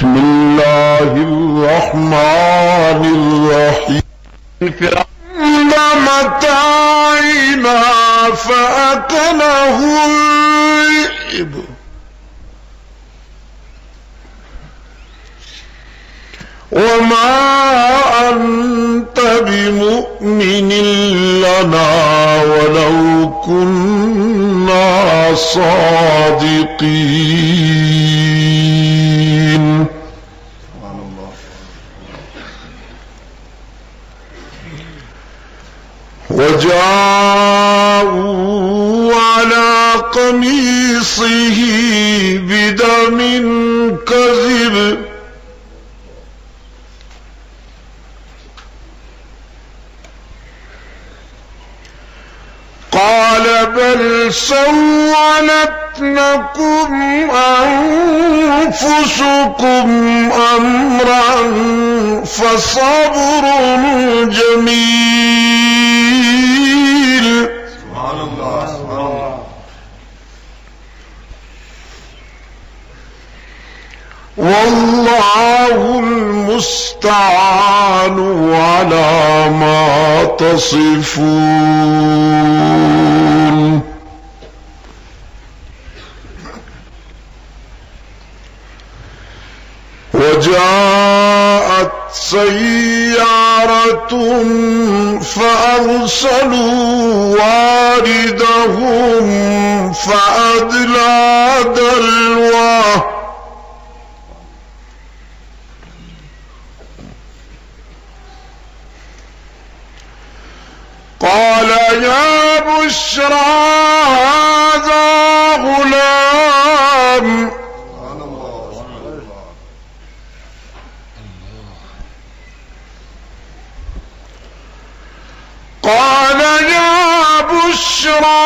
بسم الله الرحمن الرحيم فرعون متاعنا فأكله الذئب وما أنت بمؤمن لنا ولو كنا صادقين. وجاءوا على قميصه بدم كذب قال بل سولت لكم أنفسكم أمرا فصبر جميل. سبحان الله. والله المستعان على ما تصفون. وجاءت سيارة فأرسلوا واردهم فأدلى دلوه قال يا بشرى هذا غلام قال يا بشرى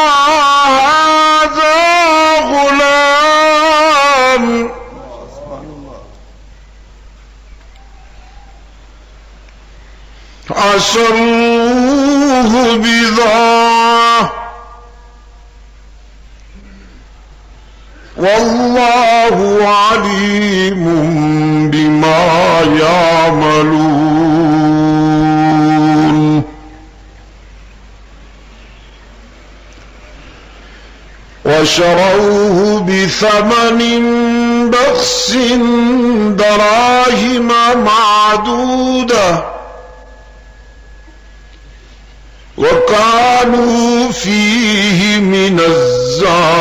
هذا غلام عسروه بضاعة والله عليم بما يعملون. وشروه بثمن بخس دراهم معدودة وكانوا فيه من الزاهدين.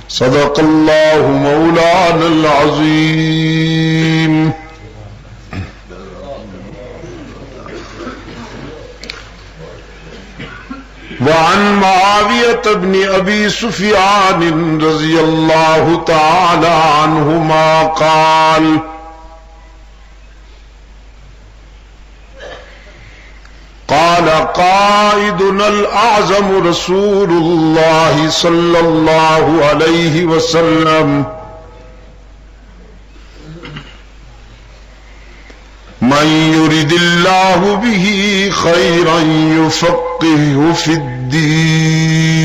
صدق الله مولانا العظيم. وعن معاوية بن أبي سفيان رضي الله تعالى عنهما قال قال قائدنا الأعظم رسول الله صلى الله عليه وسلم من يرد الله به خيرا يفقهه في الدين.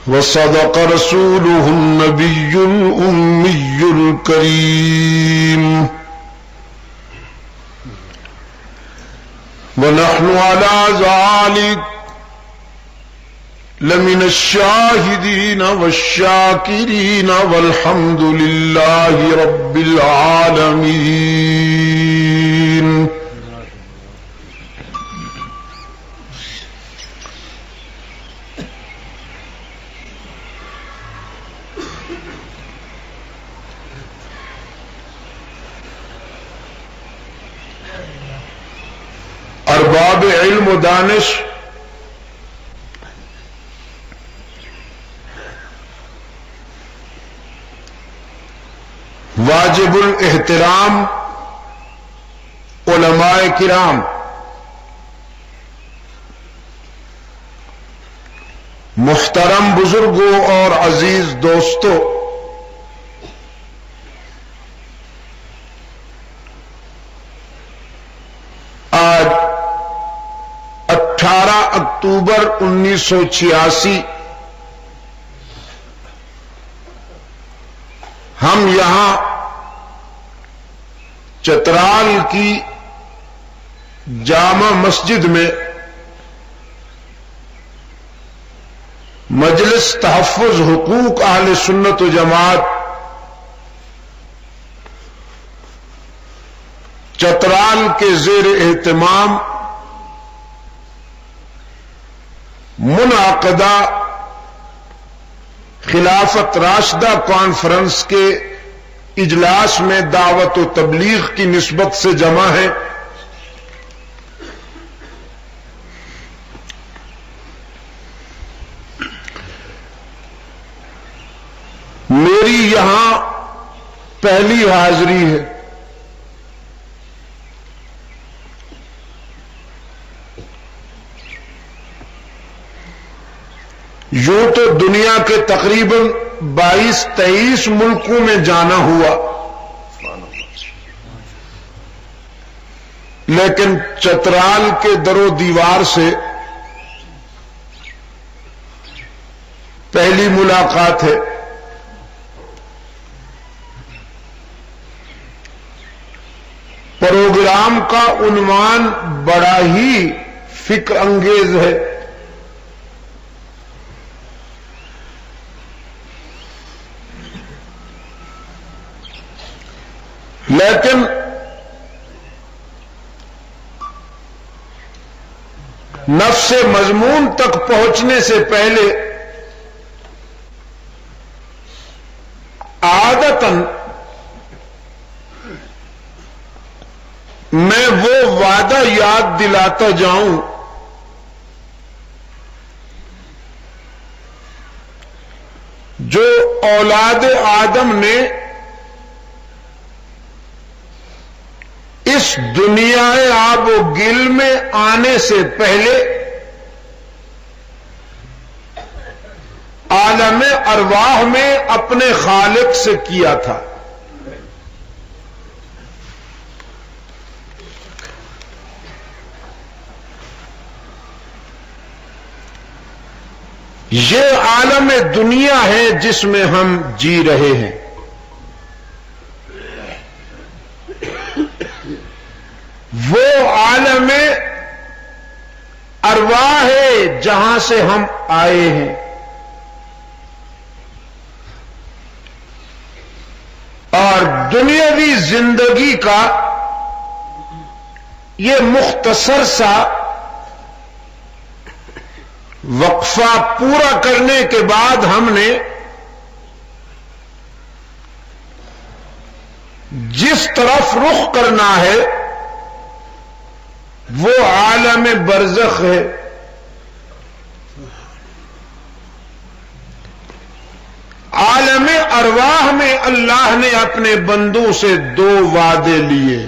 وصدق رسوله النبي الأمي الكريم. ونحن على ذلك لمن الشاهدين والشاكرين والحمد لله رب العالمين. ارباب علم و دانش واجب الاحترام علماء کرام، محترم بزرگوں اور عزیز دوستوں، آج اکتوبر 1986 ہم یہاں چترال کی جامع مسجد میں مجلس تحفظ حقوق اہل سنت و جماعت چترال کے زیر اہتمام منعقدہ خلافت راشدہ کانفرنس کے اجلاس میں دعوت و تبلیغ کی نسبت سے جمع ہے۔ میری یہاں پہلی حاضری ہے۔ یوں تو دنیا کے تقریباً 22-23 ملکوں میں جانا ہوا، لیکن چترال کے در و دیوار سے پہلی ملاقات ہے۔ پروگرام کا عنوان بڑا ہی فکر انگیز ہے۔ لیکن نفس مضمون تک پہنچنے سے پہلے عادتاً میں وہ وعدہ یاد دلاتا جاؤں جو اولاد آدم نے اس دنیا آب و گل میں آنے سے پہلے عالم ارواح میں اپنے خالق سے کیا تھا۔ یہ عالم دنیا ہے جس میں ہم جی رہے ہیں، وہ عالم ارواح ہے جہاں سے ہم آئے ہیں، اور دنیاوی زندگی کا یہ مختصر سا وقفہ پورا کرنے کے بعد ہم نے جس طرف رخ کرنا ہے وہ عالم برزخ ہے۔ عالم ارواح میں اللہ نے اپنے بندوں سے 2 وعدے لیے۔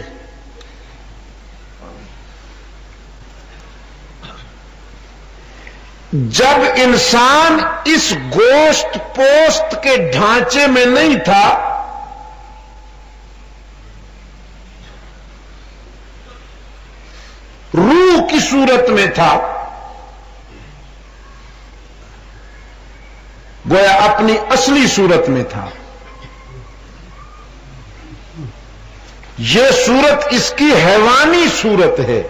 جب انسان اس گوشت پوست کے ڈھانچے میں نہیں تھا، روح کی صورت میں تھا، گویا اپنی اصلی صورت میں تھا، یہ صورت اس کی حیوانی صورت ہے۔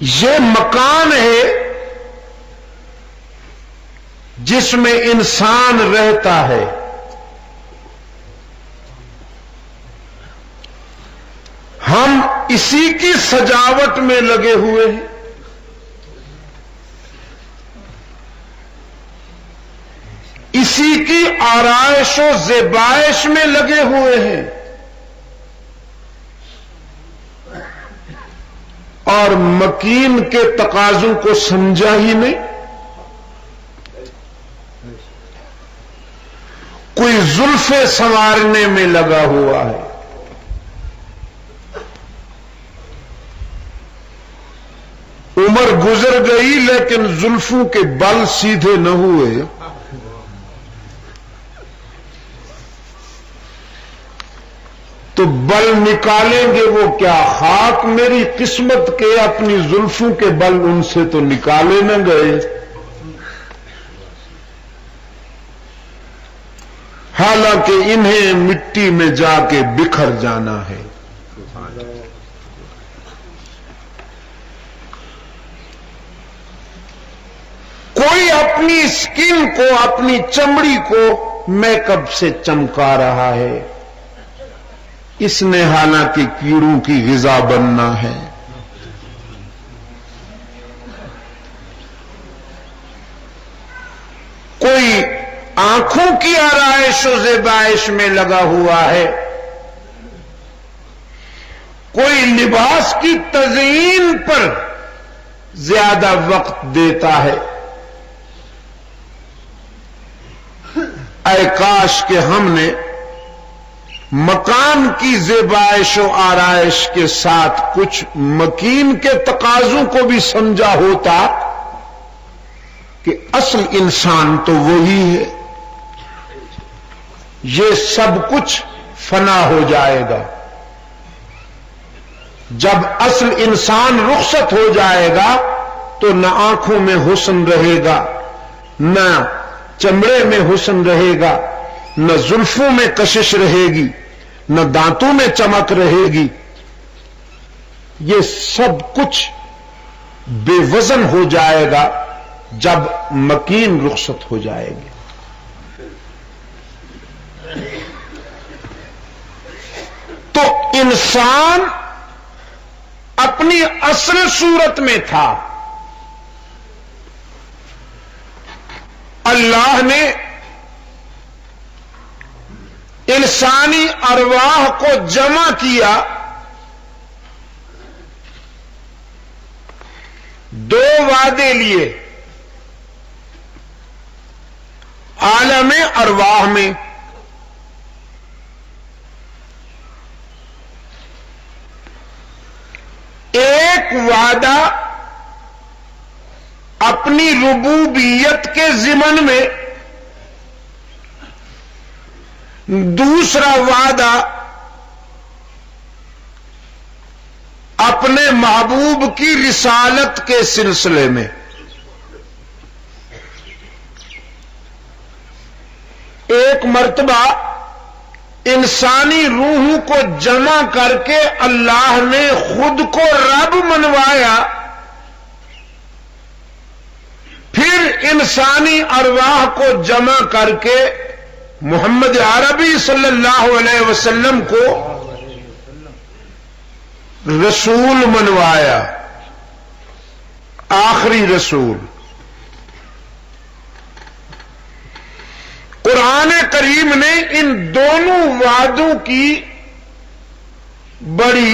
یہ مکان ہے جس میں انسان رہتا ہے۔ ہم اسی کی سجاوٹ میں لگے ہوئے ہیں، اسی کی آرائش و زیبائش میں لگے ہوئے ہیں، اور مکین کے تقاضوں کو سمجھا ہی نہیں۔ کوئی زلفیں سنوارنے میں لگا ہوا ہے، عمر گزر گئی لیکن زلفوں کے بل سیدھے نہ ہوئے۔ تو بل نکالیں گے وہ کیا؟ خاک میری قسمت کے، اپنی زلفوں کے بل ان سے تو نکالے نہ گئے۔ حالانکہ انہیں مٹی میں جا کے بکھر جانا ہے۔ کوئی اپنی سکن کو، اپنی چمڑی کو میک اپ سے چمکا رہا ہے، اس نے حالانکہ کیڑوں کی غذا بننا ہے۔ کوئی آنکھوں کی آرائش و زیبائش میں لگا ہوا ہے، کوئی لباس کی تزئین پر زیادہ وقت دیتا ہے۔ اے کاش کہ ہم نے مکان کی زیبائش و آرائش کے ساتھ کچھ مکین کے تقاضوں کو بھی سمجھا ہوتا کہ اصل انسان تو وہی ہے، یہ سب کچھ فنا ہو جائے گا۔ جب اصل انسان رخصت ہو جائے گا تو نہ آنکھوں میں حسن رہے گا، نہ چمڑے میں حسن رہے گا، نہ زلفوں میں کشش رہے گی، نہ دانتوں میں چمک رہے گی۔ یہ سب کچھ بے وزن ہو جائے گا جب مکین رخصت ہو جائے گی۔ تو انسان اپنی اصل صورت میں تھا، اللہ نے انسانی ارواح کو جمع کیا، دو وعدے لیے عالم ارواح میں۔ ایک وعدہ اپنی ربوبیت کے ضمن میں، دوسرا وعدہ اپنے محبوب کی رسالت کے سلسلے میں۔ ایک مرتبہ انسانی روح کو جمع کر کے اللہ نے خود کو رب منوایا، پھر انسانی ارواح کو جمع کر کے محمد عربی صلی اللہ علیہ وسلم کو رسول منوایا، آخری رسول۔ قرآن کریم نے ان دونوں وعدوں کی بڑی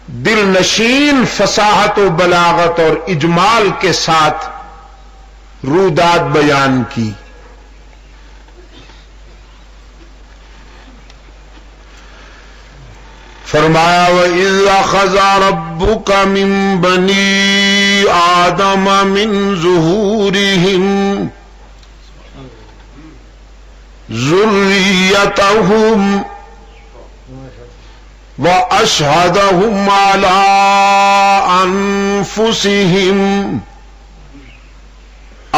دل نشین فصاحت و بلاغت اور اجمال کے ساتھ رودات بیان کی۔ فرمایا وَإِذْ أَخَذَ رَبُّكَ مِن بَنِي آدَمَ مِن ظُهُورِهِمْ ذُرِّيَّتَهُمْ وَأَشْهَدَهُمْ عَلَىٰ أَنفُسِهِمْ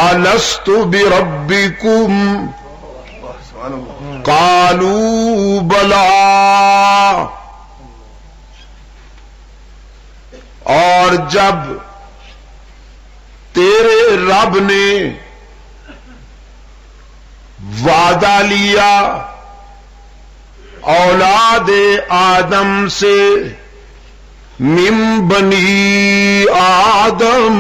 أَلَسْتُ بِرَبِّكُمْ قَالُوا بَلَىٰ۔ اور جب تیرے رب نے وعدہ لیا اولاد آدم سے، من بنی آدم،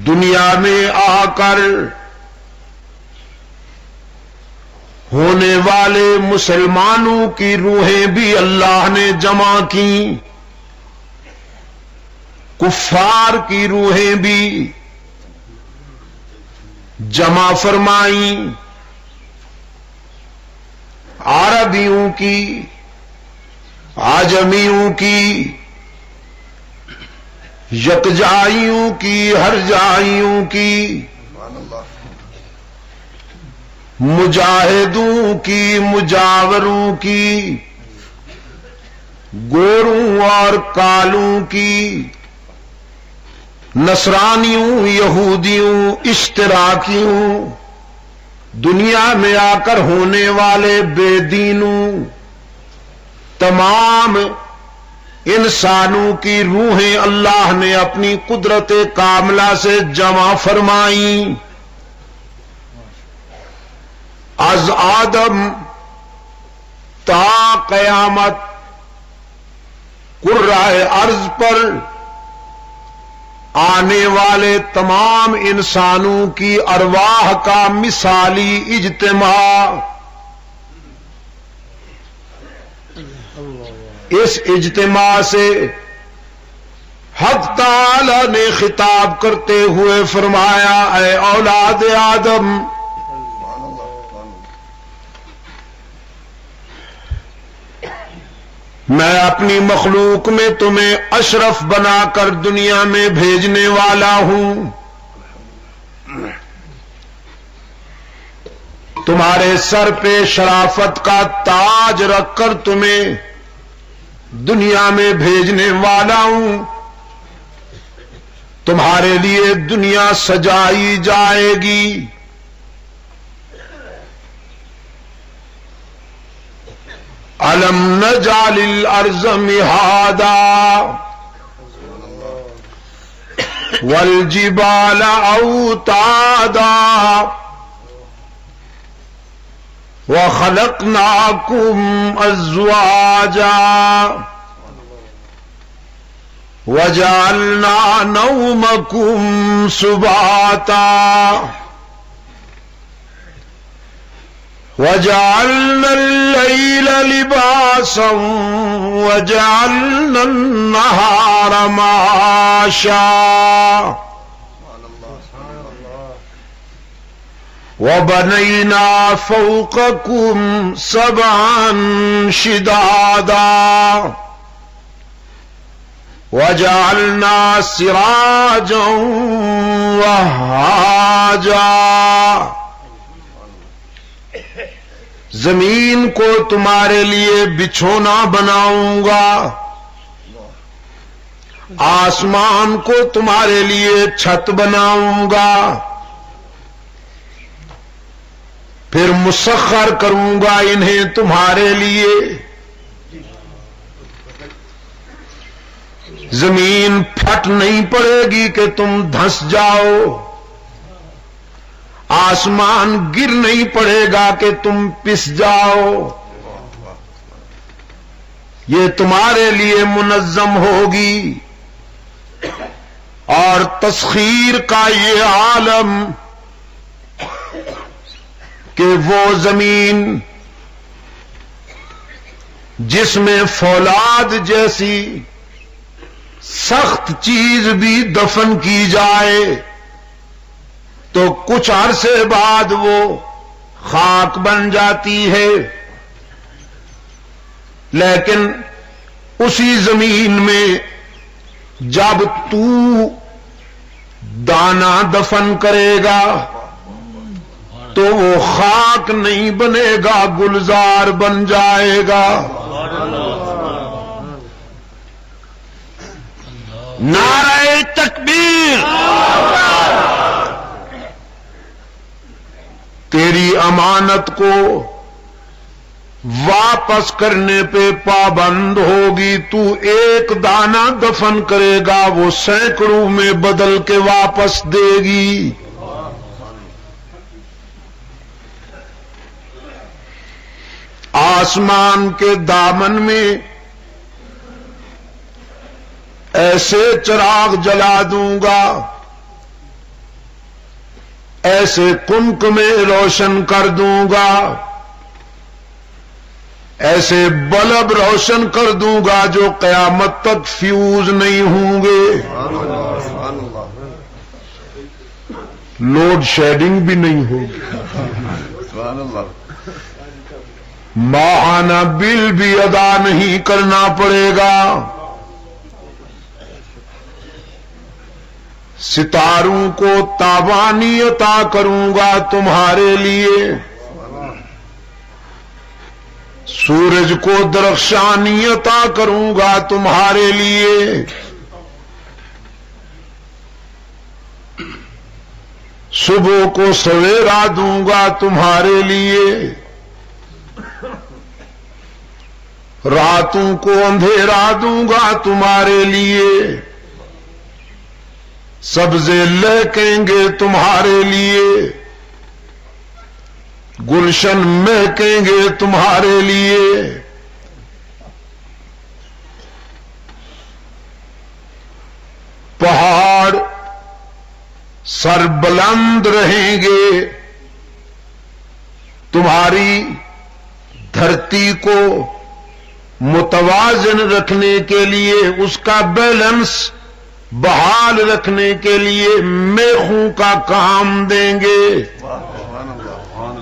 دنیا میں آ کر ہونے والے مسلمانوں کی روحیں بھی اللہ نے جمع کی، کفار کی روحیں بھی جمع فرمائیں، عربیوں کی، عجمیوں کی، یکجائیوں کی، ہر جائیوں کی، مجاہدوں کی مجاوروں کی، گوروں اور کالوں کی، نصرانیوں یہودیوں اشتراکیوں، دنیا میں آ کر ہونے والے بے دینوں، تمام انسانوں کی روحیں اللہ نے اپنی قدرت کاملہ سے جمع فرمائیں۔ از آدم تا قیامت قرائے ارض پر آنے والے تمام انسانوں کی ارواح کا مثالی اجتماع، اس اجتماع سے حق تعالی نے خطاب کرتے ہوئے فرمایا، اے اولاد آدم، میں اپنی مخلوق میں تمہیں اشرف بنا کر دنیا میں بھیجنے والا ہوں، تمہارے سر پہ شرافت کا تاج رکھ کر تمہیں دنیا میں بھیجنے والا ہوں، تمہارے لیے دنیا سجائی جائے گی، أَلَمْ نَجْعَلِ الْأَرْضَ مِهَادًا وَالْجِبَالَ أَوْتَادًا وَخَلَقْنَاكُمْ أَزْوَاجًا وَجَعَلْنَا نَوْمَكُمْ سُبَاتًا وَجَعَلْنَا اللَّيْلَ لِبَاسًا وَجَعَلْنَا النَّهَارَ مَعَاشًا وَبَنَيْنَا فَوْقَكُمْ سَبْعًا شِدَادًا وَجَعَلْنَا سِرَاجًا وَهَّاجًا، زمین کو تمہارے لیے بچھونا بناؤں گا، آسمان کو تمہارے لیے چھت بناؤں گا، پھر مسخر کروں گا انہیں تمہارے لیے، زمین پھٹ نہیں پڑے گی کہ تم دھنس جاؤ، آسمان گر نہیں پڑے گا کہ تم پس جاؤ، یہ تمہارے لیے منظم ہوگی، اور تسخیر کا یہ عالم کہ وہ زمین جس میں فولاد جیسی سخت چیز بھی دفن کی جائے تو کچھ عرصے بعد وہ خاک بن جاتی ہے، لیکن اسی زمین میں جب تو دانا دفن کرے گا تو وہ خاک نہیں بنے گا، گلزار بن جائے گا۔ نعرہ تکبیر! تیری امانت کو واپس کرنے پہ پابند ہوگی، تو ایک دانہ دفن کرے گا وہ سینکڑوں میں بدل کے واپس دے گی۔ آسمان کے دامن میں ایسے چراغ جلا دوں گا، ایسے کمک میں روشن کر دوں گا، ایسے بلب روشن کر دوں گا جو قیامت تک فیوز نہیں ہوں گے، لوڈ شیڈنگ بھی نہیں ہوگی، ماہانہ بل بھی ادا نہیں کرنا پڑے گا، ستاروں کو تابانی عطا کروں گا تمہارے لیے، سورج کو درخشانی عطا کروں گا تمہارے لیے، صبح کو سویرا دوں گا تمہارے لیے، راتوں کو اندھیرا دوں گا تمہارے لیے، سبزے لہکیں گے تمہارے لیے، گلشن مہکیں گے تمہارے لیے، پہاڑ سر بلند رہیں گے، تمہاری دھرتی کو متوازن رکھنے کے لیے، اس کا بیلنس بحال رکھنے کے لیے میخوں کا کام دیں گے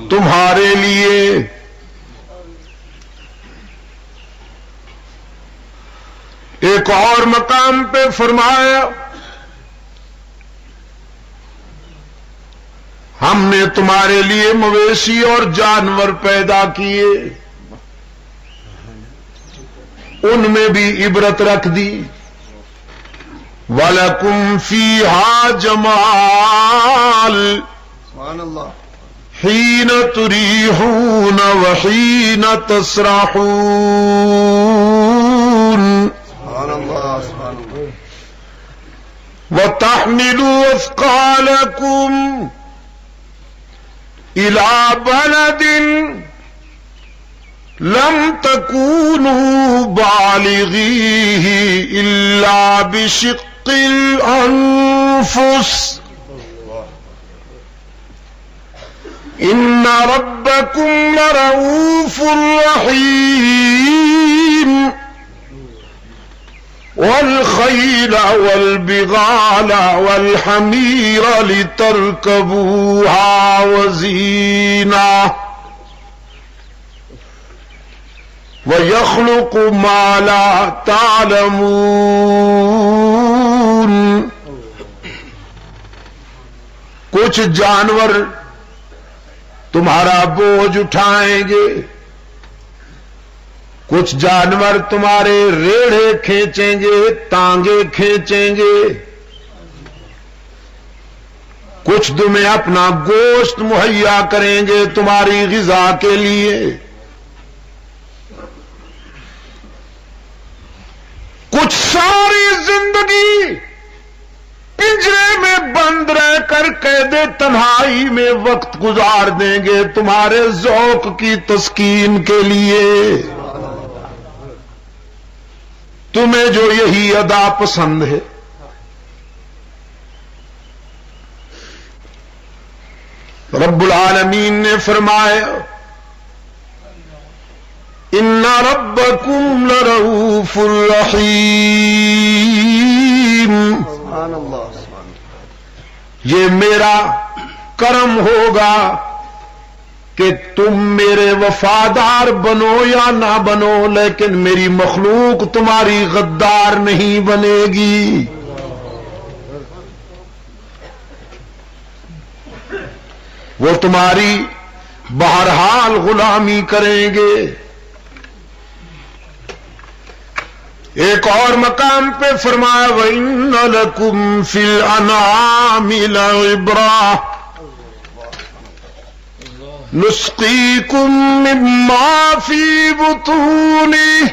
تمہارے لیے۔ ایک اور مقام پہ فرمایا ہم نے تمہارے لیے مویشی اور جانور پیدا کیے، ان میں بھی عبرت رکھ دی۔ وَلَكُمْ فِيهَا جَمَالٌ حِينَ تُرِيحُونَ وَحِينَ تَسْرَحُونَ وَتَحْمِلُوا أَثْقَالَكُمْ إِلَى بَلَدٍ لم تكونوا بالغيه إلا بشق الأنفس إن ربكم لرؤوف رحيم والخيل والبغال والحمير لتركبوها وزينة وَيَخْلُقُ مَا لَا تَعْلَمُونَ۔ کچھ جانور تمہارا بوجھ اٹھائیں گے، کچھ جانور تمہارے ریڑھے کھینچیں گے، ٹانگیں کھینچیں گے، کچھ تمہیں اپنا گوشت مہیا کریں گے تمہاری غذا کے لیے، کچھ ساری زندگی پنجرے میں بند رہ کر قید تنہائی میں وقت گزار دیں گے تمہارے ذوق کی تسکین کے لیے۔ تمہیں جو یہی ادا پسند ہے، رب العالمین نے فرمایا ان ربکم لرؤوف رحیم، یہ میرا کرم ہوگا کہ تم میرے وفادار بنو یا نہ بنو، لیکن میری مخلوق تمہاری غدار نہیں بنے گی۔ وہ تمہاری بہرحال غلامی کریں گے۔ ایک اور مقام پہ فرمایا وَإِنَّ لَكُمْ فِي الْأَنْعَامِ لَعِبْرَةً نُسْقِيكُم مِّمَّا فِي بُطُونِهِ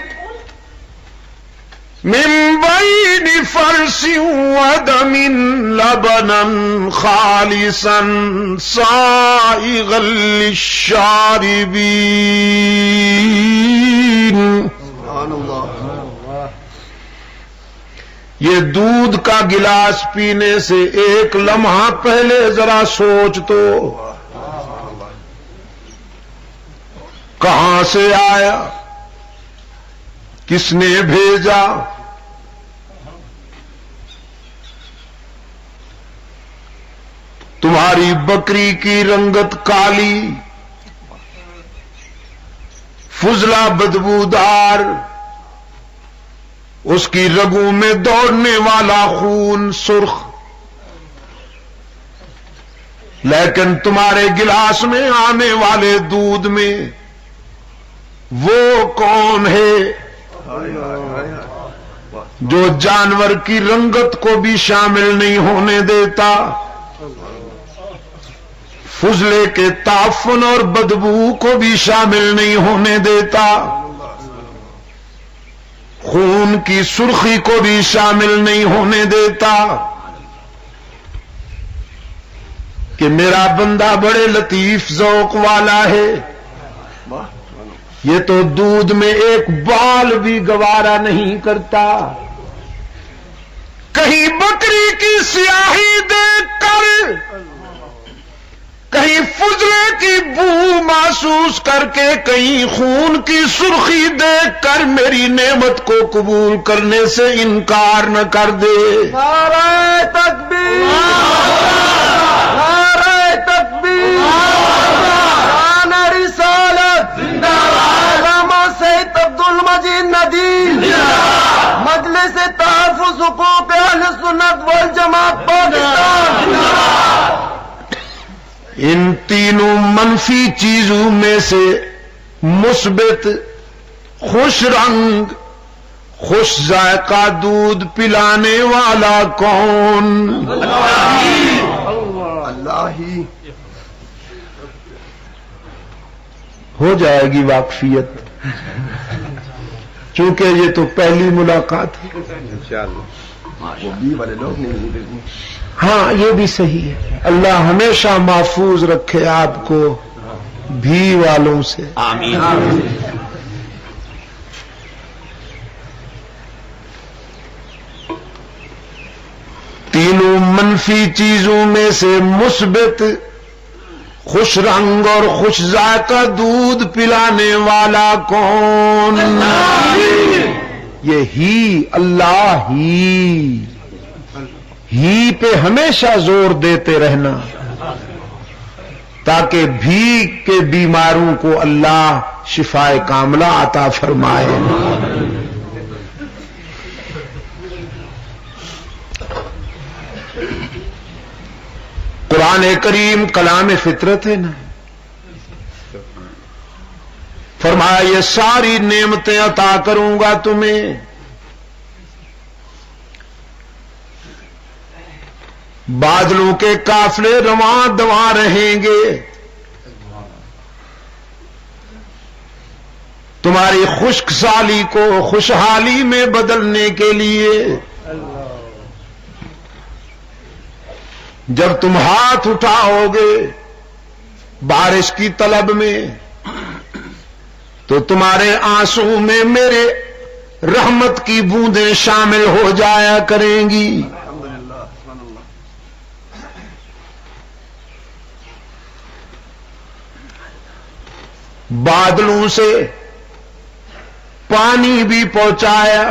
مِن بَيْنِ فَرْثٍ وَدَمٍ لَبَنًا خَالِصًا سَائِغًا لِلشَّارِبِينَ۔ سبحان اللہ۔ یہ دودھ کا گلاس پینے سے ایک لمحہ پہلے ذرا سوچ تو، کہاں سے آیا، کس نے بھیجا، تمہاری بکری کی رنگت کالی، فضلہ بدبودار، اس کی رگوں میں دوڑنے والا خون سرخ، لیکن تمہارے گلاس میں آنے والے دودھ میں وہ کون ہے جو جانور کی رنگت کو بھی شامل نہیں ہونے دیتا، فضلے کے تعفن اور بدبو کو بھی شامل نہیں ہونے دیتا، خون کی سرخی کو بھی شامل نہیں ہونے دیتا، کہ میرا بندہ بڑے لطیف ذوق والا ہے، یہ تو دودھ میں ایک بال بھی گوارا نہیں کرتا، کہیں بکری کی سیاہی دیکھ کر، کہیں فضلے کی بو محسوس کر کے، کہیں خون کی سرخی دیکھ کر میری نعمت کو قبول کرنے سے انکار نہ کر دے۔ نعرہ تکبیر، نعرہ تکبیر، شان رسالت، علامہ سید عبد المجید ندیم، مجلس تحفظ حقوق اہل سنت والجماعت پاکستان۔ ان تینوں منفی چیزوں میں سے مثبت، خوش رنگ، خوش ذائقہ دودھ پلانے والا کون؟ اللہ ہی ہو جائے گی واقفیت، چونکہ یہ تو پہلی ملاقات ہے۔ وہ بھی والے لوگ نہیں۔ ہاں یہ بھی صحیح ہے، اللہ ہمیشہ محفوظ رکھے آپ کو بھی والوں سے، آمین۔ تینوں منفی چیزوں میں سے مثبت، خوش رنگ اور خوش ذائقہ دودھ پلانے والا کون؟ یہ اللہ ہی پہ ہمیشہ زور دیتے رہنا، تاکہ بھی کے بیماروں کو اللہ شفاء کاملہ عطا فرمائے۔ قرآن کریم کلام فطرت ہے نا، فرمایا یہ ساری نعمتیں عطا کروں گا تمہیں، بادلوں کے قافلے رواں دواں رہیں گے، تمہاری خشک سالی کو خوشحالی میں بدلنے کے لیے۔ جب تم ہاتھ اٹھاؤ گے بارش کی طلب میں، تو تمہارے آنسو میں میرے رحمت کی بوندیں شامل ہو جایا کریں گی۔ بادلوں سے پانی بھی پہنچایا،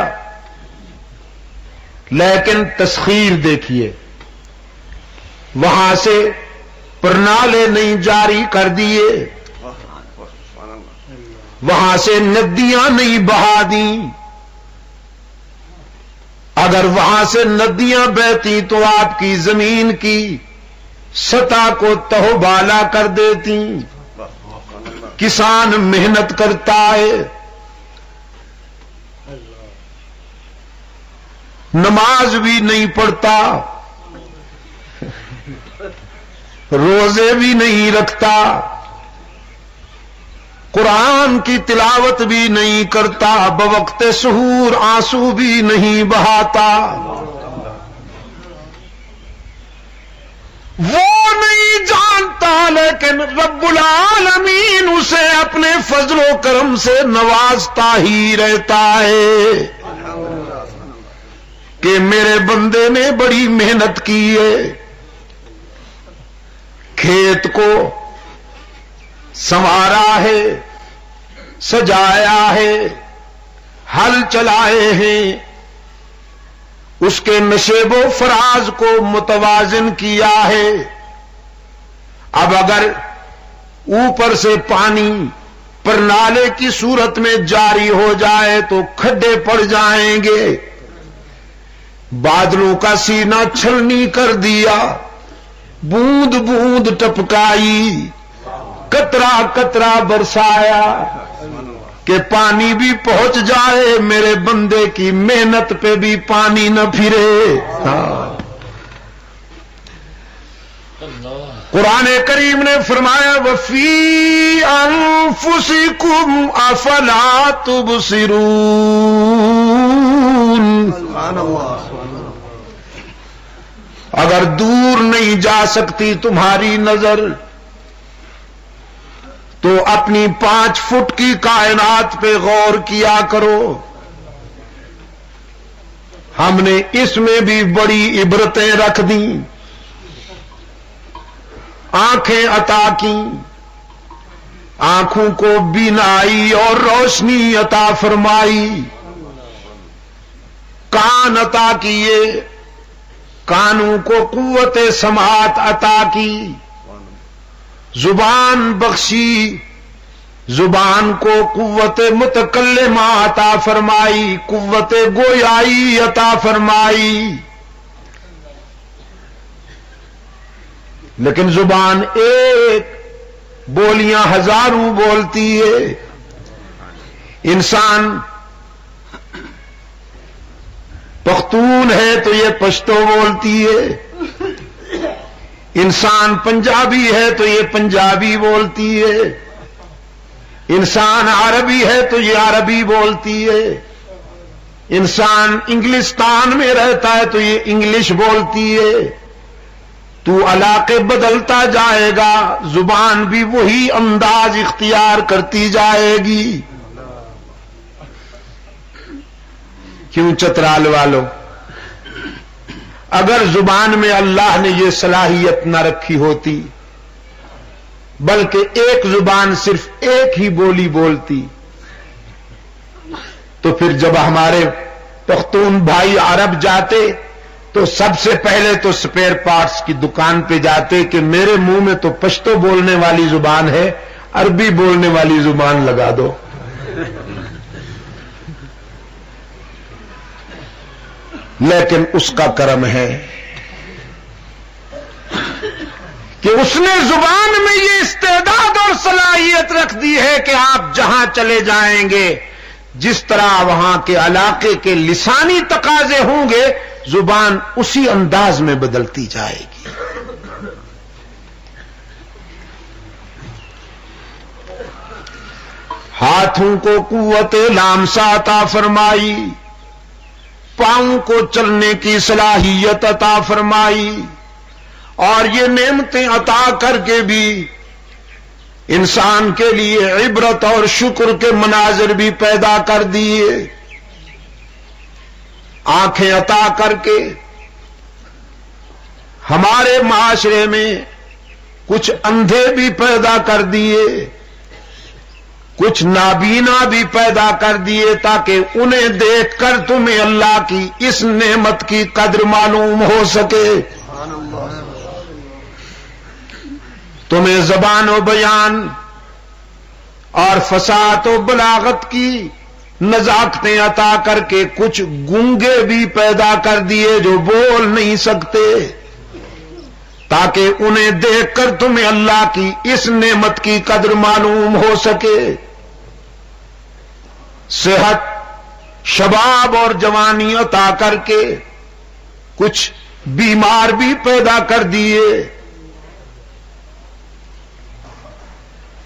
لیکن تسخیر دیکھیے، وہاں سے پرنالے نہیں جاری کر دیے، وہاں سے ندیاں نہیں بہا دیں۔ اگر وہاں سے ندیاں بہتی تو آپ کی زمین کی سطح کو تہو بالا کر دیتی۔ کسان محنت کرتا ہے، نماز بھی نہیں پڑھتا، روزے بھی نہیں رکھتا، قرآن کی تلاوت بھی نہیں کرتا، بوقت سحور آنسو بھی نہیں بہاتا، وہ نہیں جانتا، لیکن رب العالمین اسے اپنے فضل و کرم سے نوازتا ہی رہتا ہے کہ میرے بندے نے بڑی محنت کی ہے، کھیت کو سنوارا ہے، سجایا ہے، ہل چلائے ہیں، اس کے نشیب و فراز کو متوازن کیا ہے۔ اب اگر اوپر سے پانی پرنالے کی صورت میں جاری ہو جائے تو کھڈے پڑ جائیں گے، بادلوں کا سینہ چھلنی کر دیا، بوند بوند ٹپکائی، قطرہ قطرہ برسایا، کہ پانی بھی پہنچ جائے میرے بندے کی محنت پہ بھی پانی نہ پھرے. قرآن کریم نے فرمایا وفی انفسکم افلا تبصرون. سبحان اللہ. اگر دور نہیں جا سکتی تمہاری نظر تو اپنی 5 فٹ کی کائنات پہ غور کیا کرو. ہم نے اس میں بھی بڑی عبرتیں رکھ دیں. آنکھیں عطا کی، آنکھوں کو بینائی اور روشنی عطا فرمائی. کان عطا کیے، کانوں کو قوت سماعت عطا کی. زبان بخشی، زبان کو قوت متکلمہ عطا فرمائی، قوت گویائی عطا فرمائی. لیکن زبان ایک، بولیاں ہزاروں بولتی ہے. انسان پختون ہے تو یہ پشتو بولتی ہے، انسان پنجابی ہے تو یہ پنجابی بولتی ہے، انسان عربی ہے تو یہ عربی بولتی ہے، انسان انگلستان میں رہتا ہے تو یہ انگلش بولتی ہے. تو علاقے بدلتا جائے گا، زبان بھی وہی انداز اختیار کرتی جائے گی. کیوں چترال والو؟ اگر زبان میں اللہ نے یہ صلاحیت نہ رکھی ہوتی بلکہ ایک زبان صرف ایک ہی بولی بولتی تو پھر جب ہمارے پختون بھائی عرب جاتے تو سب سے پہلے تو سپیئر پارٹس کی دکان پہ جاتے کہ میرے منہ میں تو پشتو بولنے والی زبان ہے، عربی بولنے والی زبان لگا دو. لیکن اس کا کرم ہے کہ اس نے زبان میں یہ استعداد اور صلاحیت رکھ دی ہے کہ آپ جہاں چلے جائیں گے، جس طرح وہاں کے علاقے کے لسانی تقاضے ہوں گے، زبان اسی انداز میں بدلتی جائے گی. ہاتھوں کو قوت لامسا عطا فرمائی، پاؤں کو چلنے کی صلاحیت عطا فرمائی، اور یہ نعمتیں عطا کر کے بھی انسان کے لیے عبرت اور شکر کے مناظر بھی پیدا کر دیے. آنکھیں عطا کر کے ہمارے معاشرے میں کچھ اندھے بھی پیدا کر دیے، کچھ نابینا بھی پیدا کر دیے، تاکہ انہیں دیکھ کر تمہیں اللہ کی اس نعمت کی قدر معلوم ہو سکے. تمہیں زبان و بیان اور فصاحت و بلاغت کی نزاکتیں عطا کر کے کچھ گونگے بھی پیدا کر دیے جو بول نہیں سکتے، تاکہ انہیں دیکھ کر تمہیں اللہ کی اس نعمت کی قدر معلوم ہو سکے. صحت، شباب اور جوانی عطا کر کے کچھ بیمار بھی پیدا کر دیے.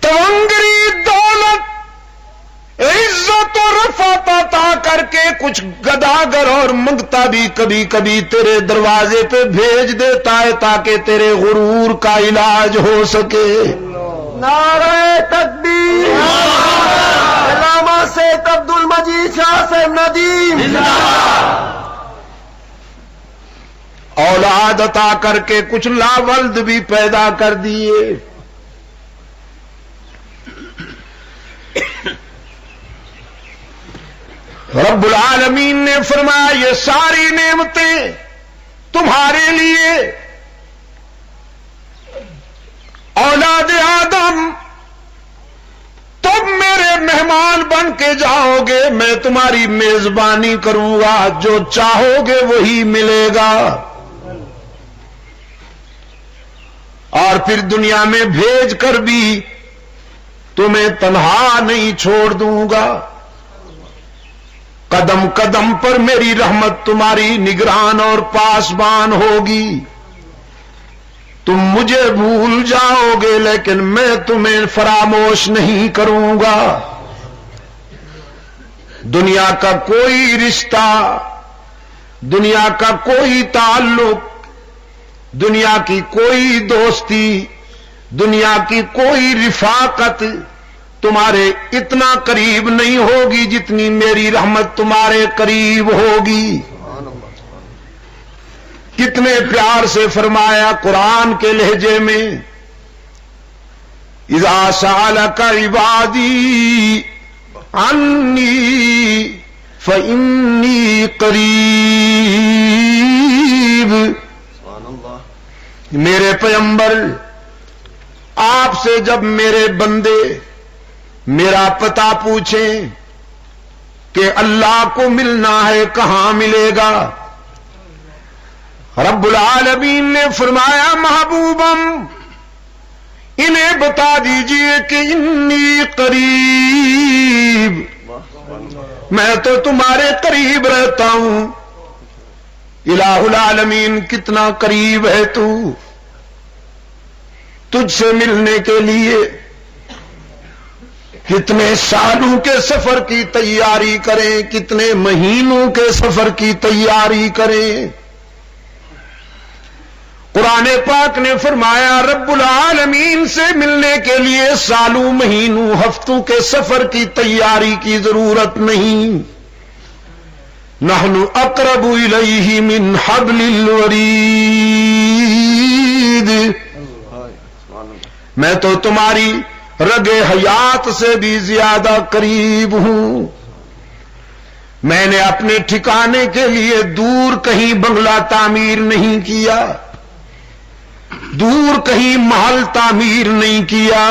تونگری دولت، عزت و رفعت عطا کر کے کچھ گداگر اور منگتا بھی کبھی کبھی تیرے دروازے پہ بھیج دیتا ہے تاکہ تیرے غرور کا علاج ہو سکے. نعرہ تکبیر. علامہ سید عبد المجید شاہ سے ندیم. اولاد عطا کر کے کچھ لاولد بھی پیدا کر دیے. رب العالمین نے فرمایا یہ ساری نعمتیں تمہارے لیے. اولاد آدم تم میرے مہمان بن کے جاؤ گے، میں تمہاری میزبانی کروں گا، جو چاہو گے وہی ملے گا. اور پھر دنیا میں بھیج کر بھی تمہیں تنہا نہیں چھوڑ دوں گا، قدم قدم پر میری رحمت تمہاری نگران اور پاسبان ہوگی۔ تم مجھے بھول جاؤ گے لیکن میں تمہیں فراموش نہیں کروں گا۔ دنیا کا کوئی رشتہ، دنیا کا کوئی تعلق، دنیا کی کوئی دوستی، دنیا کی کوئی رفاقت تمہارے اتنا قریب نہیں ہوگی جتنی میری رحمت تمہارے قریب ہوگی۔ کتنے پیار سے فرمایا قرآن کے لہجے میں، اذا سألک عبادی عنی فإنی قریب۔ میرے پیغمبر، آپ سے جب میرے بندے میرا پتہ پوچھیں کہ اللہ کو ملنا ہے کہاں ملے گا، رب العالمین نے فرمایا محبوبم انہیں بتا دیجئے کہ انی قریب، میں تو تمہارے قریب رہتا ہوں۔ الہ العالمین کتنا قریب ہے تو، تجھ سے ملنے کے لیے کتنے سالوں کے سفر کی تیاری کریں، کتنے مہینوں کے سفر کی تیاری کریں۔ قرآن پاک نے فرمایا رب العالمین سے ملنے کے لیے سالوں مہینوں ہفتوں کے سفر کی تیاری کی ضرورت نہیں۔ نحن اقرب الیہ من حبل الورید، میں تو تمہاری رگ حیات سے بھی زیادہ قریب ہوں۔ میں نے اپنے ٹھکانے کے لیے دور کہیں بنگلہ تعمیر نہیں کیا، دور کہیں محل تعمیر نہیں کیا،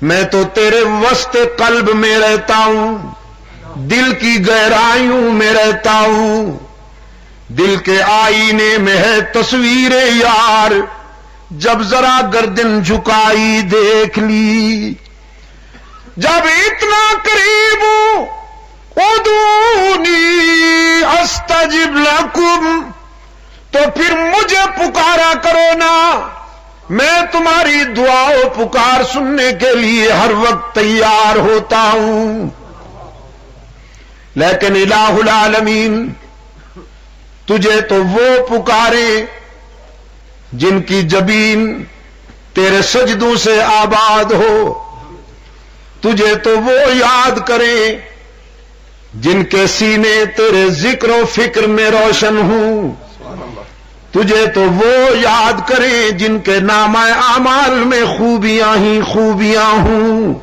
میں تو تیرے وسط قلب میں رہتا ہوں، دل کی گہرائیوں میں رہتا ہوں۔ دل کے آئینے میں ہے تصویر یار، جب ذرا گردن جھکائی دیکھ لی۔ جب اتنا قریب ہوں ادعونی استجب لکم، تو پھر مجھے پکارا کرو نا، میں تمہاری دعا و پکار سننے کے لیے ہر وقت تیار ہوتا ہوں۔ لیکن الہ العالمین تجھے تو وہ پکارے جن کی جبین تیرے سجدوں سے آباد ہو، تجھے تو وہ یاد کریں جن کے سینے تیرے ذکر و فکر میں روشن ہوں، تجھے تو وہ یاد کریں جن کے نامہ اعمال میں خوبیاں ہی خوبیاں ہوں۔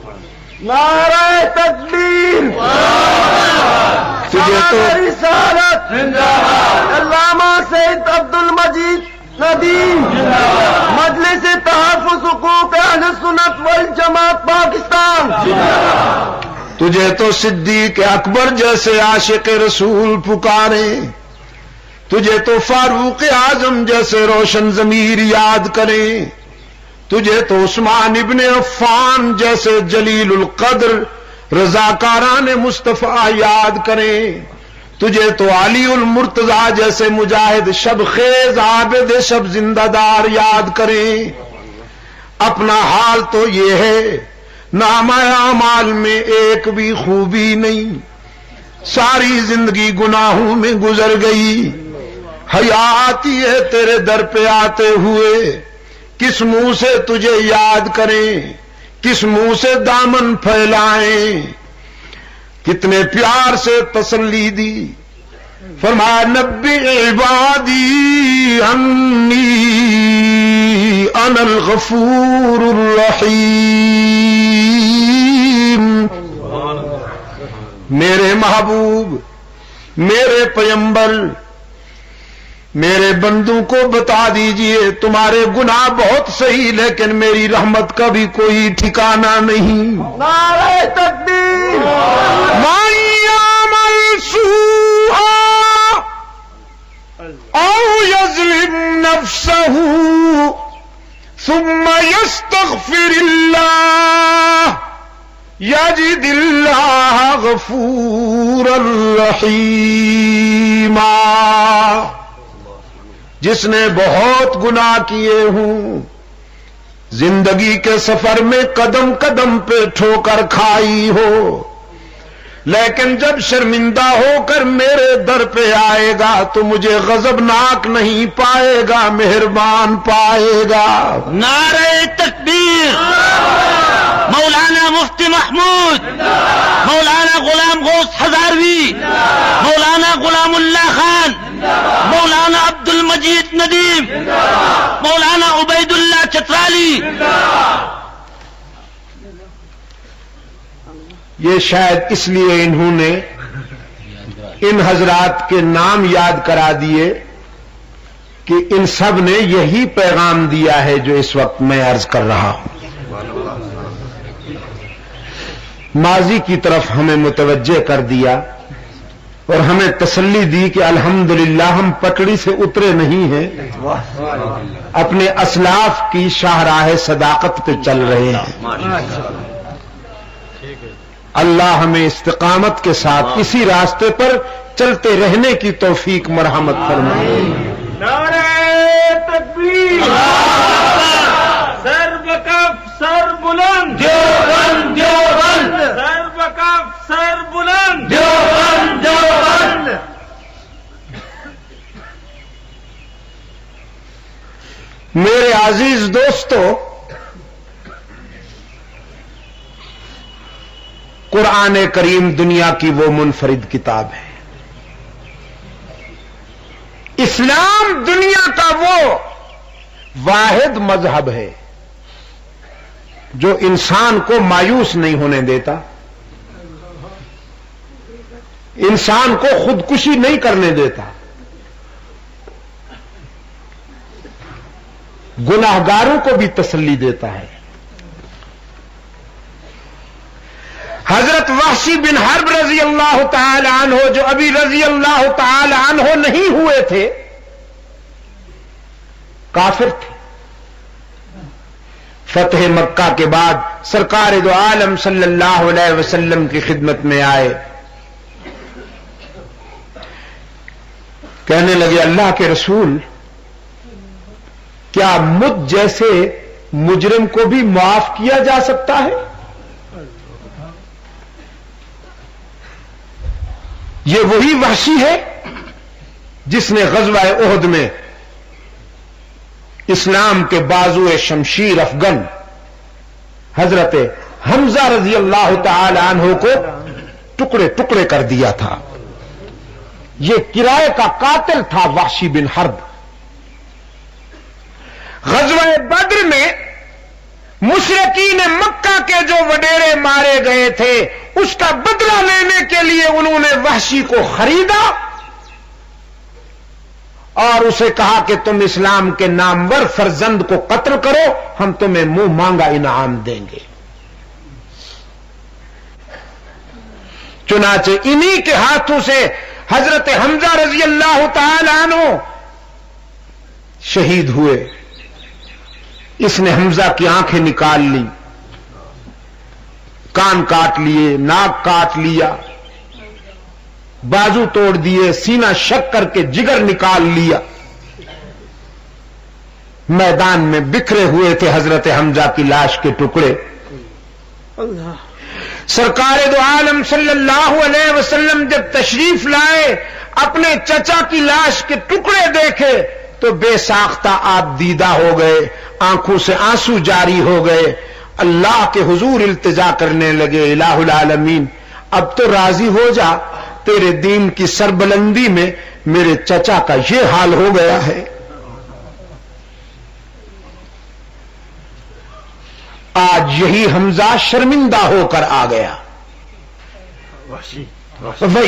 نعرہ تکبیر، تجھے تو رسالت، علامہ سید عبد المجید ندیم، مجلس تحفظ حقوق اہل سنت والجماعت پاکستان، تجھے تو صدیق اکبر جیسے عاشق رسول پکارے، تجھے تو فاروق اعظم جیسے روشن ضمیر یاد کریں، تجھے تو عثمان ابن عفان جیسے جلیل القدر رضاکاران مصطفیٰ یاد کریں، تجھے تو علی المرتضیٰ جیسے مجاہد شب خیز عابد شب زندہ دار یاد کریں۔ اپنا حال تو یہ ہے نامہ اعمال میں ایک بھی خوبی نہیں، ساری زندگی گناہوں میں گزر گئی، حیا آتی ہے تیرے در پہ آتے ہوئے، کس منہ سے تجھے یاد کریں، کس منہ سے دامن پھیلائیں۔ کتنے پیار سے تسلی دی، فرمایا نبی عبادی انی انا الغفور الرحیم۔ میرے محبوب، میرے پیغمبر، میرے بندوں کو بتا دیجئے تمہارے گناہ بہت صحیح لیکن میری رحمت کا بھی کوئی ٹھکانہ نہیں۔ نعرہ تکبیر، من یعمل سوءا او یظلم نفسہ ثم یستغفر اللہ یجد اللہ غفور الرحیم، جس نے بہت گناہ کیے ہوں، زندگی کے سفر میں قدم قدم پہ ٹھوکر کھائی ہو، لیکن جب شرمندہ ہو کر میرے در پہ آئے گا تو مجھے غضبناک نہیں پائے گا، مہربان پائے گا۔ نعرہ تکبیر، مولانا مفتی محمود، مولانا غلام غوث ہزاروی، مولانا غلام اللہ خان، مولانا عبد المجید ندیم، مولانا عبید اللہ چترالی۔ یہ شاید اس لیے انہوں نے ان حضرات کے نام یاد کرا دیے کہ ان سب نے یہی پیغام دیا ہے جو اس وقت میں عرض کر رہا ہوں۔ ماضی کی طرف ہمیں متوجہ کر دیا اور ہمیں تسلی دی کہ الحمدللہ ہم پٹڑی سے اترے نہیں ہیں، اپنے اسلاف کی شاہراہ صداقت پہ چل رہے ہیں۔ اللہ ہمیں استقامت کے ساتھ اسی راستے پر چلتے رہنے کی توفیق مرحمت فرمائے۔ نعرہ تکبیر، سر بکف سر بلند، دیوبند دیوبند، سر بکف سر بلند، دیوبند دیوبند۔ میرے عزیز دوستو، قرآن کریم دنیا کی وہ منفرد کتاب ہے، اسلام دنیا کا وہ واحد مذہب ہے جو انسان کو مایوس نہیں ہونے دیتا، انسان کو خودکشی نہیں کرنے دیتا، گناہگاروں کو بھی تسلی دیتا ہے۔ حضرت وحشی بن حرب رضی اللہ تعالی عنہ، جو ابھی رضی اللہ تعالی عنہ نہیں ہوئے تھے، کافر تھے، فتح مکہ کے بعد سرکار دو عالم صلی اللہ علیہ وسلم کی خدمت میں آئے، کہنے لگے اللہ کے رسول، کیا مجھ جیسے مجرم کو بھی معاف کیا جا سکتا ہے؟ یہ وہی وحشی ہے جس نے غزوہ احد میں اسلام کے بازو شمشیر افغن حضرت حمزہ رضی اللہ تعالی عنہ کو ٹکڑے ٹکڑے کر دیا تھا۔ یہ کرائے کا قاتل تھا وحشی بن حرب۔ غزوہ بدر میں مشرکین مکہ کے جو وڈیرے مارے گئے تھے، اس کا بدلہ لینے کے لیے انہوں نے وحشی کو خریدا اور اسے کہا کہ تم اسلام کے نامور فرزند کو قتل کرو، ہم تمہیں منہ مانگا انعام دیں گے۔ چنانچہ انہی کے ہاتھوں سے حضرت حمزہ رضی اللہ تعالی عنہ شہید ہوئے۔ اس نے حمزہ کی آنکھیں نکال لی، کان کاٹ لیے، ناک کاٹ لیا، بازو توڑ دیے، سینہ شک کر کے جگر نکال لیا۔ میدان میں بکھرے ہوئے تھے حضرت حمزہ کی لاش کے ٹکڑے۔ سرکار دو عالم صلی اللہ علیہ وسلم جب تشریف لائے، اپنے چچا کی لاش کے ٹکڑے دیکھے تو بے ساختہ آپ دیدہ ہو گئے، آنکھوں سے آنسو جاری ہو گئے، اللہ کے حضور التجا کرنے لگے، الہ العالمین اب تو راضی ہو جا، تیرے دین کی سربلندی میں میرے چچا کا یہ حال ہو گیا ہے۔ آج یہی حمزہ شرمندہ ہو کر آ گیا،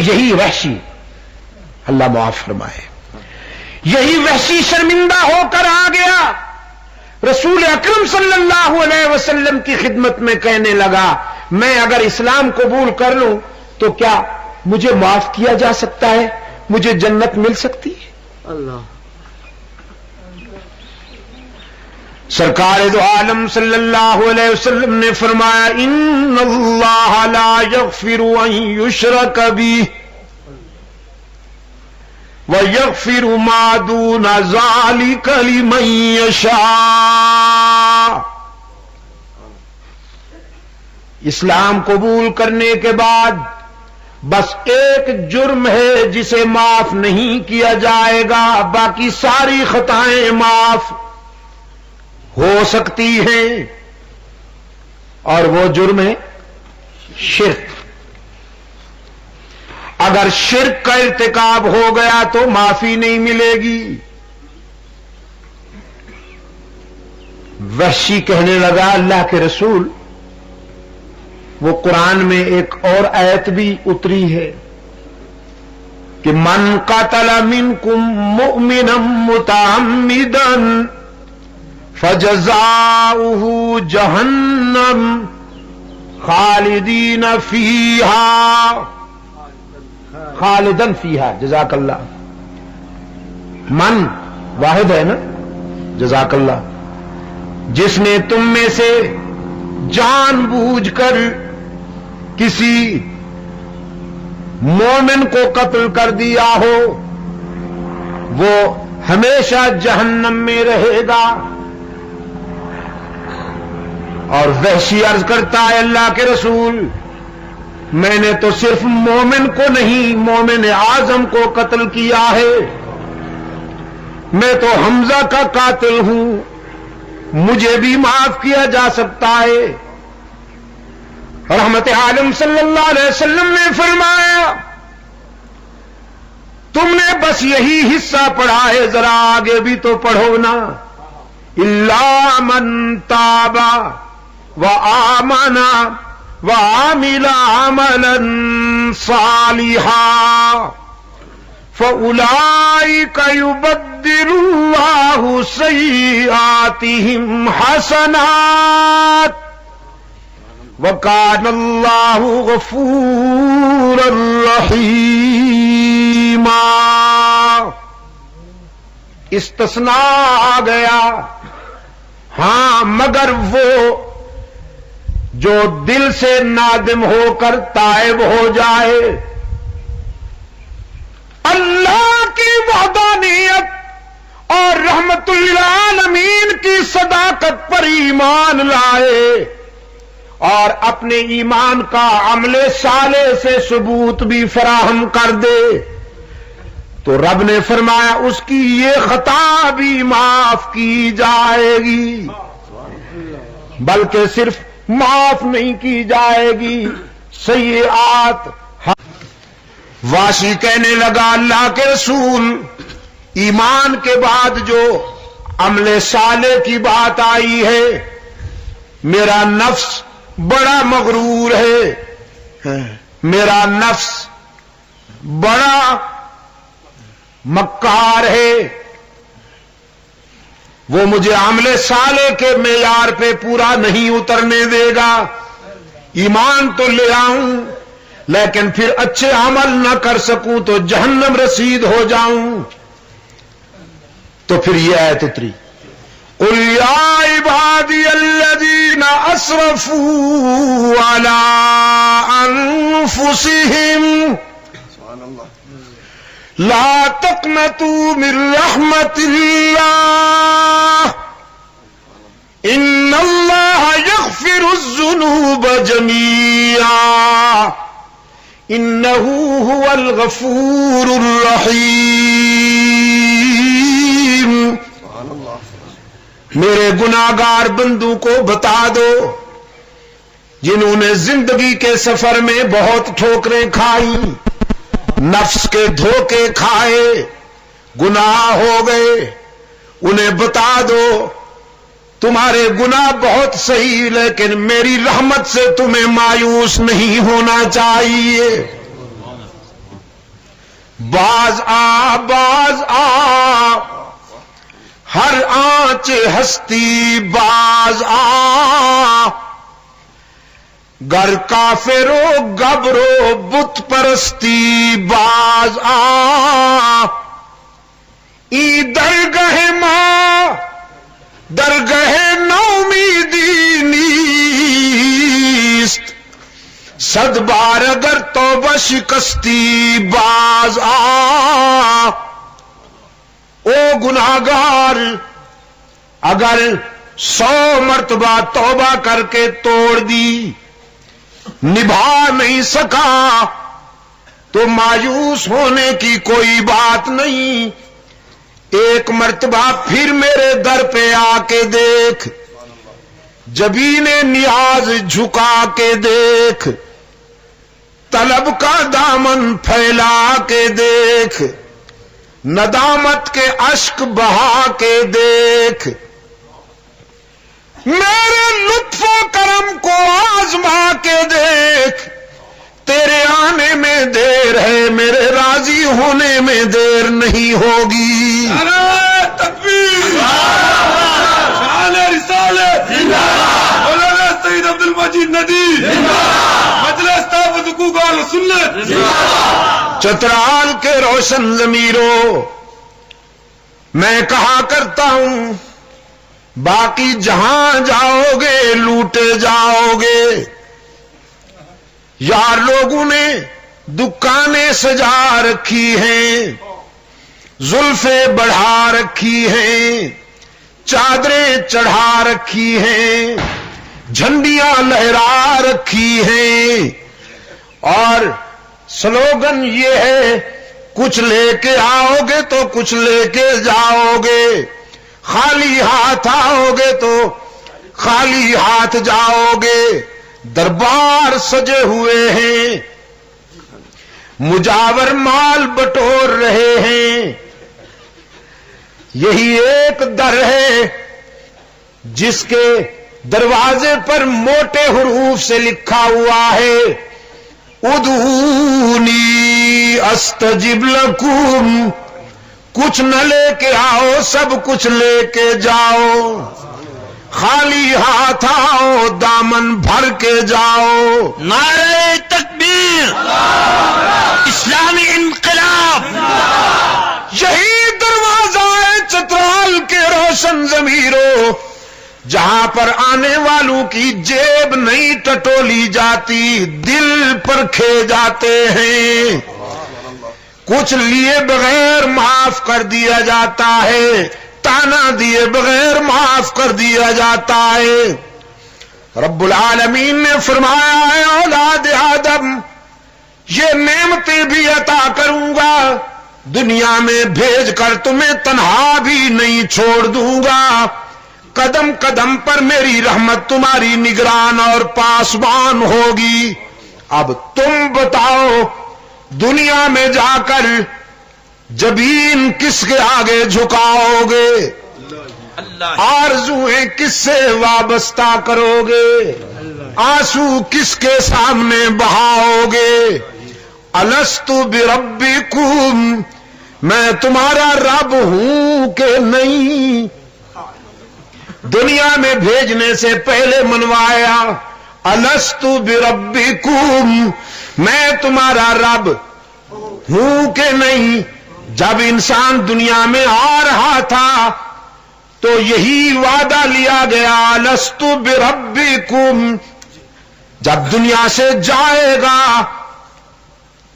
یہی وحشی، اللہ معاف فرمائے، یہی وحشی شرمندہ ہو کر آ گیا۔ رسول اکرم صلی اللہ علیہ وسلم کی خدمت میں کہنے لگا، میں اگر اسلام قبول کر لوں تو کیا مجھے معاف کیا جا سکتا ہے؟ مجھے جنت مل سکتی ہے؟ اللہ سرکار دو عالم صلی اللہ علیہ وسلم نے فرمایا ان اللہ لا یغفر ان یشرک بہ ویغفر ما دون ذلک لمن یشاء. اسلام قبول کرنے کے بعد بس ایک جرم ہے جسے معاف نہیں کیا جائے گا، باقی ساری خطائیں معاف ہو سکتی ہیں، اور وہ جرم ہے شرک. اگر شرک کا ارتکاب ہو گیا تو معافی نہیں ملے گی. وحشی کہنے لگا اللہ کے رسول، وہ قرآن میں ایک اور آیت بھی اتری ہے کہ من قتل منکم مؤمنا متعمدا فجزاؤه جہنم خالدین فیہا خالدن فیہا. جزاک اللہ. من واحد ہے نا، جزاک اللہ. جس نے تم میں سے جان بوجھ کر کسی مومن کو قتل کر دیا ہو وہ ہمیشہ جہنم میں رہے گا. اور وحشی عرض کرتا ہے اللہ کے رسول، میں نے تو صرف مومن کو نہیں مومن اعظم کو قتل کیا ہے، میں تو حمزہ کا قاتل ہوں، مجھے بھی معاف کیا جا سکتا ہے. رحمت عالم صلی اللہ علیہ وسلم نے فرمایا تم نے بس یہی حصہ پڑھا ہے، ذرا آگے بھی تو پڑھو نا. الا من تاب وآمن وعمل عملا صالحا فأولئك يبدل الله سيئاتهم حسنات وكان الله غفورا رحيما. استثناء آ گیا، ہاں مگر وہ جو دل سے نادم ہو کر تائب ہو جائے، اللہ کی وحدانیت اور رحمت للعالمین کی صداقت پر ایمان لائے اور اپنے ایمان کا عمل صالح سے ثبوت بھی فراہم کر دے، تو رب نے فرمایا اس کی یہ خطا بھی معاف کی جائے گی. بلکہ صرف معاف نہیں کی جائے گی، سیئات. واشی کہنے لگا اللہ کے رسول، ایمان کے بعد جو عمل صالح کی بات آئی ہے، میرا نفس بڑا مغرور ہے، میرا نفس بڑا مکار ہے، وہ مجھے عمل صالح کے معیار پہ پورا نہیں اترنے دے گا. ایمان تو لے آؤں لیکن پھر اچھے عمل نہ کر سکوں تو جہنم رسید ہو جاؤں. تو پھر یہ آیت اتری قل یا عبادی الذین اسرفوا علی انفسہم لا تقنطوا من رحمت اللہ ان اللہ یغفر الذنوب جميعا انہ هو الغفور الرحیم. میرے گناہگار بندوں کو بتا دو جنہوں نے زندگی کے سفر میں بہت ٹھوکریں کھائی، نفس کے دھوکے کھائے، گناہ ہو گئے، انہیں بتا دو تمہارے گناہ بہت صحیح لیکن میری رحمت سے تمہیں مایوس نہیں ہونا چاہیے. باز آ ہر آنچ ہستی باز آ، گر کافرو گبرو بت پرستی باز آ. ای درگاہ ماں درگہ نومیدی نیست صد بار اگر توبہ شکستی باز آ او گناہگار اگر 100 مرتبہ توبہ کر کے توڑ دی نبھا نہیں سکا تو مایوس ہونے کی کوئی بات نہیں ایک مرتبہ پھر میرے در پہ آ کے دیکھ جبین نیاز جھکا کے دیکھ طلب کا دامن پھیلا کے دیکھ ندامت کے اشک بہا کے دیکھ میرے لطف و کرم کو آزما کے دیکھ تیرے آنے میں دیر ہے میرے راضی ہونے میں دیر نہیں ہوگی نعرہ تکبیر شان رسالت مولانا سید عبد المجید ندی مجلس تحفظ حقوق اہل سنت چترال کے روشن ضمیروں میں کہا کرتا ہوں باقی جہاں جاؤ گے لوٹے جاؤ گے یار لوگوں نے دکانیں سجا رکھی ہیں زلفیں بڑھا رکھی ہیں چادریں چڑھا رکھی ہیں جھنڈیاں لہرا رکھی ہیں اور سلوگن یہ ہے کچھ لے کے آؤ گے تو کچھ لے کے جاؤ گے خالی ہاتھ آؤ گے تو خالی ہاتھ جاؤ گے دربار سجے ہوئے ہیں مجاور مال بٹور رہے ہیں یہی ایک در ہے جس کے دروازے پر موٹے حروف سے لکھا ہوا ہے ادعونی استجب لکم کچھ نہ لے کے آؤ سب کچھ لے کے جاؤ خالی ہاتھ آؤ دامن بھر کے جاؤ نعرہ تکبیر اسلامی انقلاب یہی دروازہ ہے چترال کے روشن ضمیروں جہاں پر آنے والوں کی جیب نہیں ٹٹولی جاتی دل پرکھے جاتے ہیں کچھ لیے بغیر معاف کر دیا جاتا ہے تانا دیے بغیر معاف کر دیا جاتا ہے رب العالمین نے فرمایا ہے اولاد آدم یہ نعمتیں بھی عطا کروں گا دنیا میں بھیج کر تمہیں تنہا بھی نہیں چھوڑ دوں گا قدم قدم پر میری رحمت تمہاری نگران اور پاسبان ہوگی اب تم بتاؤ دنیا میں جا کر جبین کس کے آگے جھکاؤ گے آرزویں کس سے وابستہ کرو گے آنسو کس کے سامنے بہاؤ گے الستو بربکم میں تمہارا رب ہوں کہ نہیں دنیا میں بھیجنے سے پہلے منوایا الستو بربکم میں تمہارا رب ہوں کہ نہیں جب انسان دنیا میں آ رہا تھا تو یہی وعدہ لیا گیا الستو بربکم جب دنیا سے جائے گا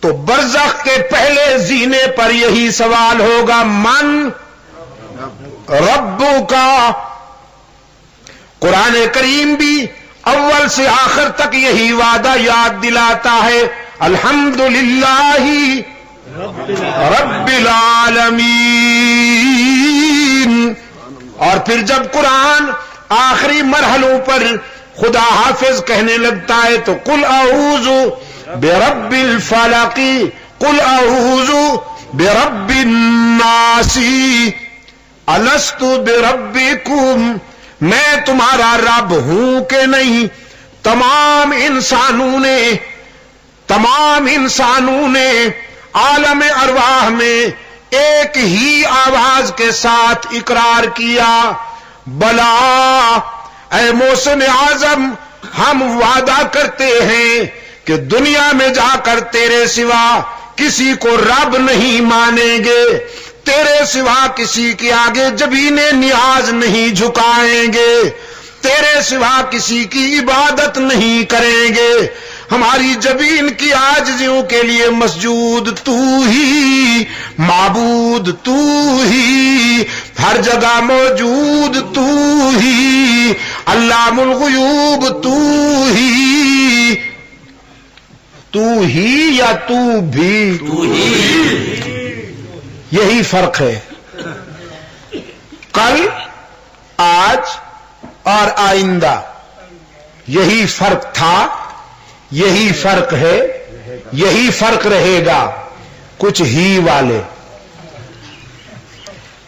تو برزخ کے پہلے زینے پر یہی سوال ہوگا من ربو کا قرآن کریم بھی اول سے آخر تک یہی وعدہ یاد دلاتا ہے الحمدللہ رب العالمین اور پھر جب قرآن آخری مرحلوں پر خدا حافظ کہنے لگتا ہے تو قل اعوذ برب الفلق قل اعوذ برب الناس الست بربکم میں تمہارا رب ہوں کہ نہیں تمام انسانوں نے عالم ارواح میں ایک ہی آواز کے ساتھ اقرار کیا بلا اے محسن اعظم ہم وعدہ کرتے ہیں کہ دنیا میں جا کر تیرے سوا کسی کو رب نہیں مانیں گے تیرے سوا کسی کے آگے جبینے نیاز نہیں جھکائیں گے، تیرے سوا کسی کی عبادت نہیں کریں گے، ہماری جبین کی عاجزیوں کے لیے مسجود تو ہی، معبود تو ہی، ہر جگہ موجود تو ہی، علام الغیوب تو ہی، تو ہی یا تو بھی، یہی فرق ہے۔ کل، آج اور آئندہ یہی فرق تھا، یہی فرق ہے، یہی فرق رہے گا۔ کچھ ہی والے،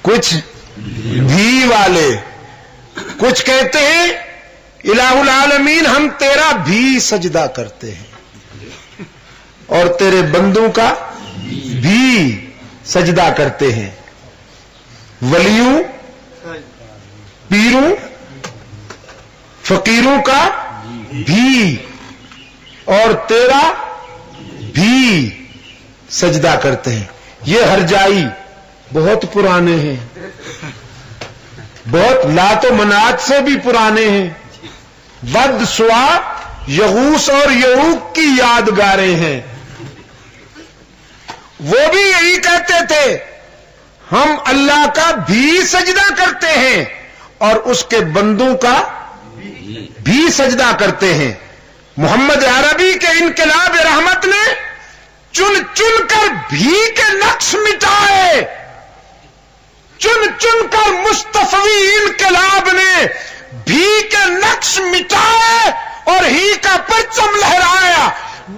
کچھ بھی والے، کچھ کہتے ہیں الہ العالمین ہم تیرا بھی سجدہ کرتے ہیں اور تیرے بندوں کا بھی سجدہ کرتے ہیں، ولیوں، پیروں، فقیروں کا بھی اور تیرا بھی سجدہ کرتے ہیں۔ یہ ہرجائی بہت پرانے ہیں، بہت لات و منات سے بھی پرانے ہیں، ود، سوا، یغوث اور یعوق کی یادگاریں ہیں۔ وہ بھی یہی کہتے تھے ہم اللہ کا بھی سجدہ کرتے ہیں اور اس کے بندوں کا بھی سجدہ کرتے ہیں۔ محمد عربی کے انقلاب رحمت نے چن چن کر بھی کے نقش مٹائے، چن چن کر مصطفی انقلاب نے بھی کے نقش مٹائے اور ہی کا پرچم لہرایا۔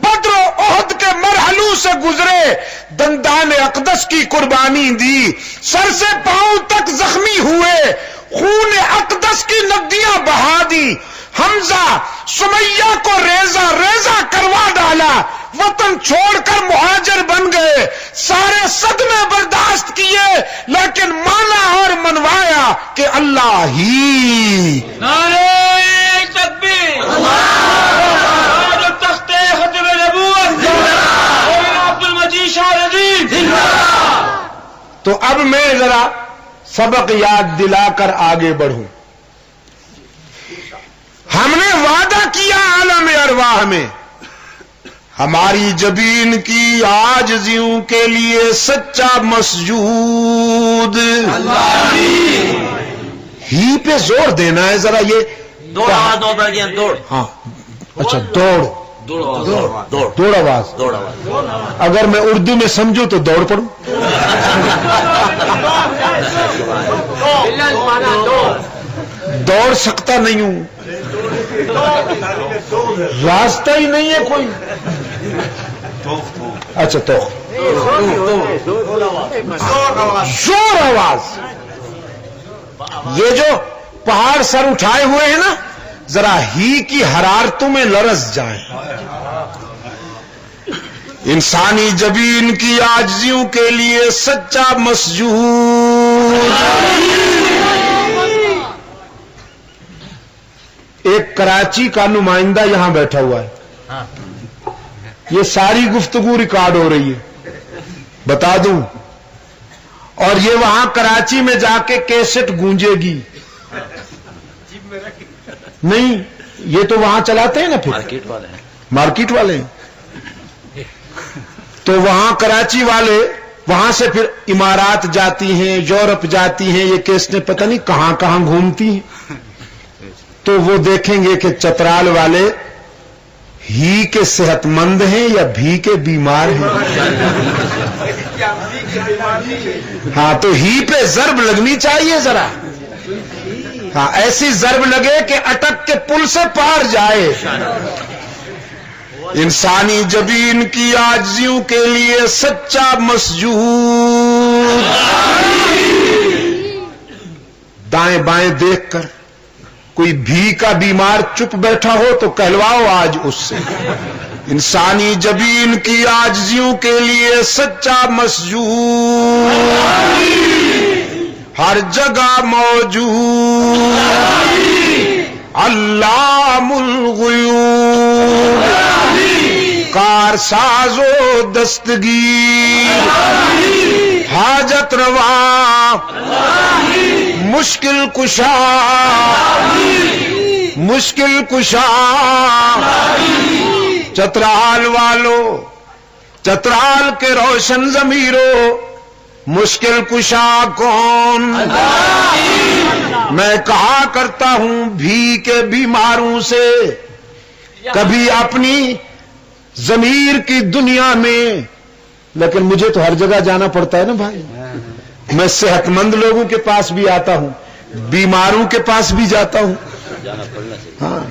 بدر و احد کے مرحلوں سے گزرے، دندان اقدس کی قربانی دی، سر سے پاؤں تک زخمی ہوئے، خون اقدس کی ندیاں بہا دی، حمزہ سمیہ کو ریزہ ریزہ کروا ڈالا، وطن چھوڑ کر مہاجر بن گئے، سارے صدمے برداشت کیے لیکن مانا اور منوایا کہ اللہ ہی۔ نعرہ تکبیر، تخت ختم نبوت، عبد المجید شاہ رضی۔ تو اب میں ذرا سبق یاد دلا کر آگے بڑھوں۔ ہم نے وعدہ کیا عالم ارواح میں ہماری جبین کی عاجزیوں کے لیے سچا مسجود، ہی پہ زور دینا ہے ذرا۔ یہ دوڑ آواز، دوڑ بیٹھ گیا، دوڑ، ہاں اچھا، دوڑ دوڑ آواز۔ دوڑ آواز۔ اگر میں اردو میں سمجھوں تو دوڑ پڑوں۔ دوڑ سکتا نہیں ہوں، راستہ ہی نہیں ہے کوئی۔ اچھا تو زور آواز۔ یہ جو پہاڑ سر اٹھائے ہوئے ہیں نا، ذرا ہی کی حرارتوں میں لرز جائیں۔ انسانی جبین کی عاجزیوں کے لیے سچا مسجود۔ ایک کراچی کا نمائندہ یہاں بیٹھا ہوا ہے، یہ ساری گفتگو ریکارڈ ہو رہی ہے، بتا دوں، اور یہ وہاں کراچی میں جا کے کیسٹ گونجے گی۔ نہیں، یہ تو وہاں چلاتے ہیں نا، پھر مارکیٹ والے ہیں، تو وہاں کراچی والے وہاں سے پھر امارات جاتی ہیں، یورپ جاتی ہیں، یہ کیسٹیں پتہ نہیں کہاں کہاں گھومتی ہیں، تو وہ دیکھیں گے کہ چترال والے ہی کے صحت مند ہیں یا بھی کے بیمار ہیں۔ ہاں تو ہی پہ ضرب لگنی چاہیے ذرا، ہاں ایسی ضرب لگے کہ اٹک کے پل سے پار جائے۔ انسانی جبین کی عاجزیوں کے لیے سچا مسجود۔ دائیں بائیں دیکھ کر کوئی بھی کا بیمار چپ بیٹھا ہو تو کہلواؤ آج اس سے۔ انسانی جبین کی عاجزیوں کے لیے سچا مسجود، ہر جگہ موجود، علام الغیوب، کارساز و دستگیر، حاجت روا، مشکل کشا، مشکل کشا، چترال والو، چترال کے روشن ضمیرو، مشکل کشا کون؟ میں کہا کرتا ہوں بھی کے بیماروں سے، کبھی اپنی ضمیر کی دنیا میں، لیکن مجھے تو ہر جگہ جانا پڑتا ہے نا بھائی، میں صحت مند لوگوں کے پاس بھی آتا ہوں، بیماروں کے پاس بھی جاتا ہوں، ہاں،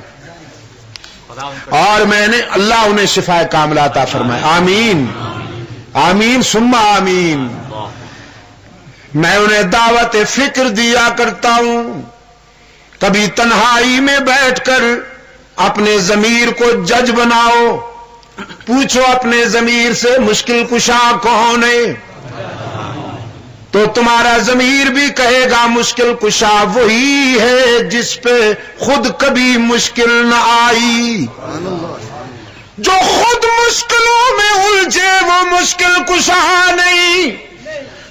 اور میں نے اللہ انہیں شفا کاملہ عطا فرمائے، آمین آمین ثم آمین۔ میں انہیں دعوت فکر دیا کرتا ہوں، کبھی تنہائی میں بیٹھ کر اپنے ضمیر کو جج بناؤ، پوچھو اپنے ضمیر سے مشکل کشا کون ہے، تو تمہارا ضمیر بھی کہے گا مشکل کشا وہی ہے جس پہ خود کبھی مشکل نہ آئی۔ جو خود مشکلوں میں الجھے وہ مشکل کشا نہیں،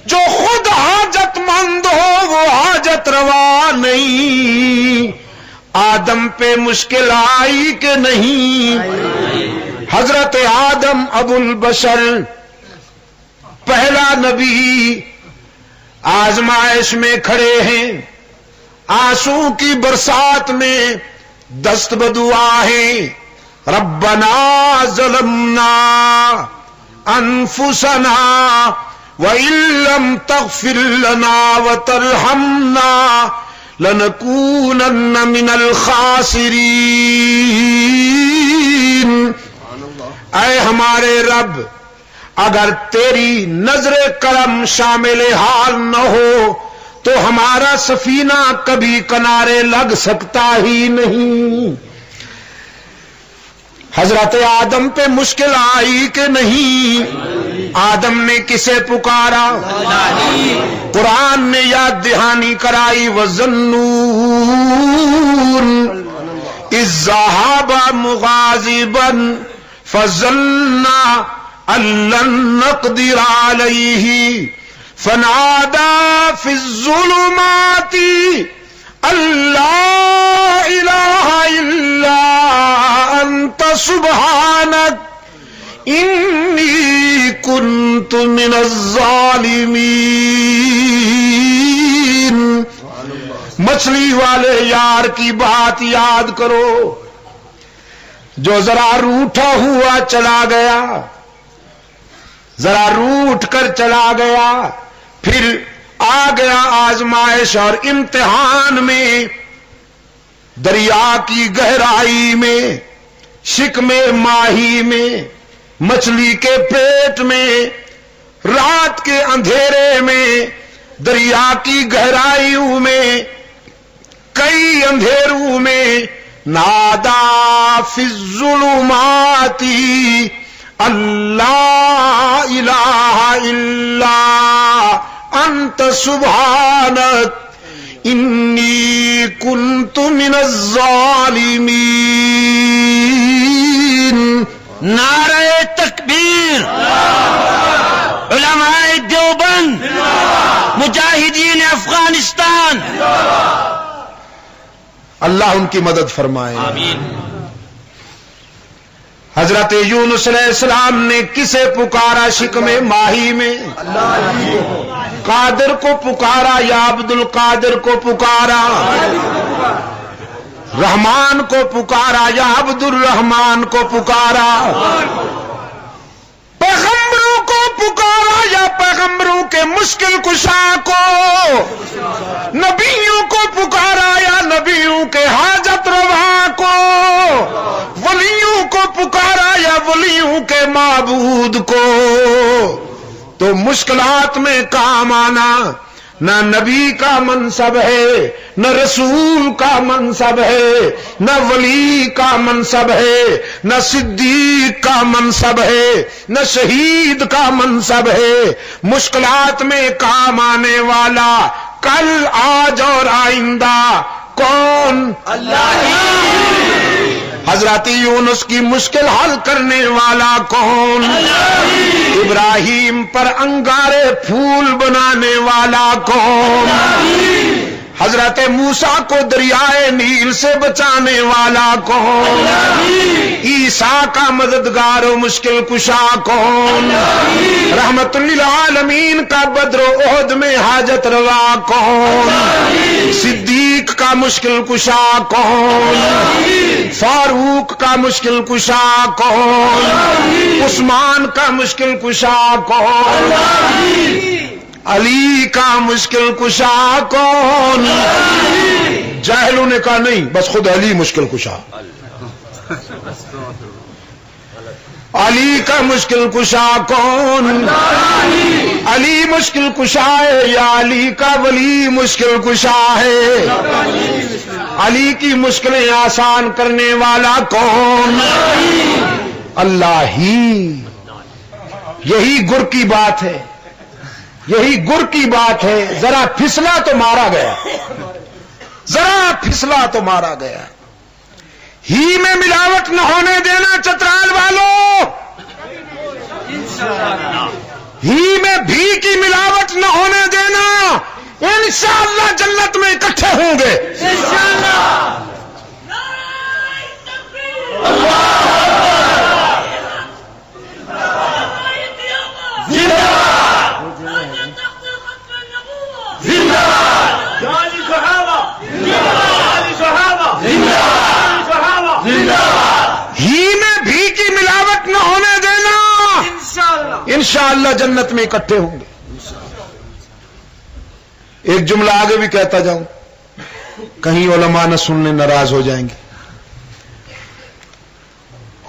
جو خود حاجت مند ہو وہ حاجت روا نہیں۔ آدم پہ مشکل آئی کہ نہیں؟ حضرت آدم ابو البشر پہلا نبی آزمائش میں کھڑے ہیں، آنسو کی برسات میں دست بدعا ہیں، ربنا ظلمنا انفسنا وَإِن لَّمْ تَغْفِرْ لَنَا وَتَرْحَمْنَا لَنَكُونَنَّ مِنَ الْخَاسِرِينَ۔ اے ہمارے رب، اگر تیری نظر کرم شامل حال نہ ہو تو ہمارا سفینہ کبھی کنارے لگ سکتا ہی نہیں۔ حضرت آدم پہ مشکل آئی کہ نہیں؟ آدم نے کسے پکارا؟ قرآن نے یاد دہانی کرائی، وَظَنُّونَ إِذ ذَّهَبَ مُغَاضِبًا فَظَنَّ أَن لَّن نَّقْدِرَ عَلَيْهِ فَنَادَىٰ فِي الظُّلُمَاتِ أَن لَّا إِلَٰهَ إِلَّا أَنتَ سُبْحَانَكَ إِنِّي كُنتُ مِنَ الظَّالِمِينَ۔ مچھلی والے یار کی بات یاد کرو، جو ذرا روٹھا ہوا چلا گیا، ذرا روٹ کر چلا گیا، پھر آ گیا آزمائش اور امتحان میں، دریا کی گہرائی میں، شکم ماہی میں، مچھلی کے پیٹ میں، رات کے اندھیرے میں، دریا کی گہرائیوں میں، کئی اندھیروں میں، نادا فی الظلمات اللہ الہ الا انت سبحانک انی کنت من الظالمین۔ نعرہ تکبیر، علماء دیوبند، مجاہدین افغانستان، اللہ ان کی مدد فرمائے، آمین۔ حضرت یونس علیہ السلام نے کسے پکارا شکم ماہی میں؟ قادر کو پکارا یا عبد القادر کو پکارا؟ رحمان کو پکارا یا عبد الرحمان کو پکارا؟ پیغمبروں کو پکارا یا پیغمبروں کے مشکل کشا کو؟ نبیوں کو پکارا یا نبیوں کے حاجت روا کو؟ ولیوں کو پکارا یا ولیوں کے معبود کو؟ تو مشکلات میں کام آنا نہ نبی کا منصب ہے، نہ رسول کا منصب ہے، نہ ولی کا منصب ہے، نہ صدیق کا منصب ہے، نہ شہید کا منصب ہے۔ مشکلات میں کام آنے والا کل، آج اور آئندہ کون؟ اللہ۔ حضرت یونس کی مشکل حل کرنے والا کون؟ ابراہیم پر انگارے پھول بنانے والا کون؟ حضرت موسیٰ کو دریائے نیل سے بچانے والا کون؟ عیسیٰ کا مددگار و مشکل کشا کون؟ رحمت للعالمین کا بدر و احد میں حاجت روا کون؟ صدیق کا مشکل کشا کون؟ فاروق کا مشکل کشا کون؟ عثمان کا مشکل کشا کون؟ علی کا مشکل کشا کون؟ جاہلوں نے کہا نہیں، بس خود علی مشکل کشا. علی کا مشکل کشا کون؟ علی مشکل کشا ہے یا علی کا ولی مشکل کشا ہے؟ علی کی مشکلیں آسان کرنے والا کون؟ اللہ ہی. یہی گر کی بات ہے، یہی گر کی بات ہے. ذرا پھسلا تو مارا گیا، ذرا پھسلا تو مارا گیا. ہی میں ملاوٹ نہ ہونے دینا چترال والوں، ہی میں بھی کی ملاوٹ نہ ہونے دینا. انشاءاللہ جنت میں اکٹھے ہوں گے. ہی میں بھی کی ملاوٹ نہ ہونے دینا، انشاءاللہ جنت میں اکٹھے ہوں گے. ایک جملہ آگے بھی کہتا جاؤں، کہیں علماء نہ سننے ناراض ہو جائیں گے.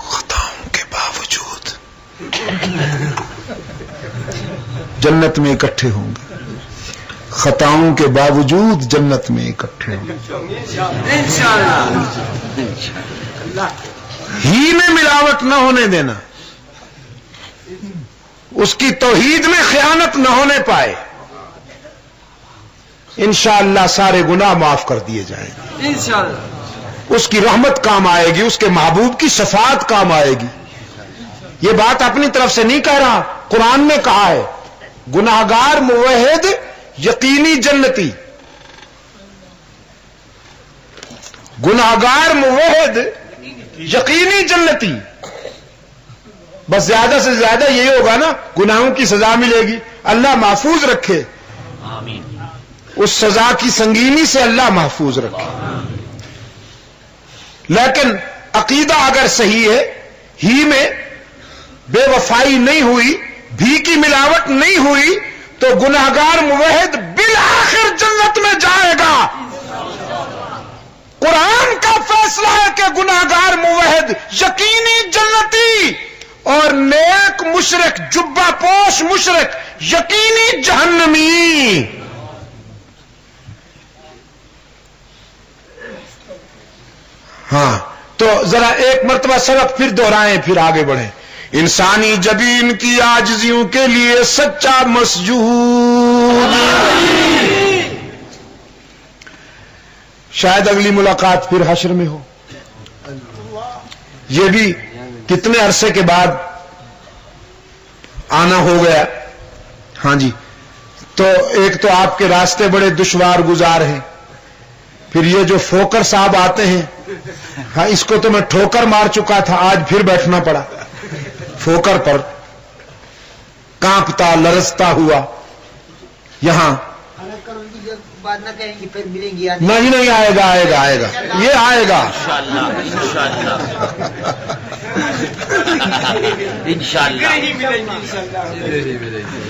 خطاؤں کے باوجود جنت میں اکٹھے ہوں گے، خطاؤں کے باوجود جنت میں اکٹھے ہوں گے. ہی میں ملاوٹ نہ ہونے دینا، اس کی توحید میں خیانت نہ ہونے پائے. انشاءاللہ سارے گناہ معاف کر دیے جائیں گے. اس کی رحمت کام آئے گی، اس کے محبوب کی شفاعت کام آئے گی. یہ بات اپنی طرف سے نہیں کہہ رہا، قرآن نے کہا ہے گناہگار موحد یقینی جنتی. گناہگار موحد یقینی جنتی. بس زیادہ سے زیادہ یہی ہوگا نا، گناہوں کی سزا ملے گی. اللہ محفوظ رکھے، اس سزا کی سنگینی سے اللہ محفوظ رکھے. لیکن عقیدہ اگر صحیح ہے، ہی میں بے وفائی نہیں ہوئی، بھی کی ملاوٹ نہیں ہوئی، تو گناہگار موحد بالآخر جنت میں جائے گا. قرآن کا فیصلہ ہے کہ گناہگار موحد یقینی جنتی اور نیک مشرک، جبہ پوش مشرک یقینی جہنمی. ہاں تو ذرا ایک مرتبہ سبق پھر دہرائیں، پھر آگے بڑھیں. انسانی جبین کی عاجزیوں کے لیے سچا مسجود. شاید اگلی ملاقات پھر حشر میں ہو. یہ بھی کتنے عرصے کے بعد آنا ہو گیا. ہاں جی، تو ایک تو آپ کے راستے بڑے دشوار گزار ہیں، پھر یہ جو فوکر صاحب آتے ہیں، ہاں اس کو تو میں ٹھوکر مار چکا تھا، آج پھر بیٹھنا پڑا فوکر پر، کانپتا لرزتا ہوا یہاں. نہیں آئے گا، آئے گا، آئے گا، یہ آئے گا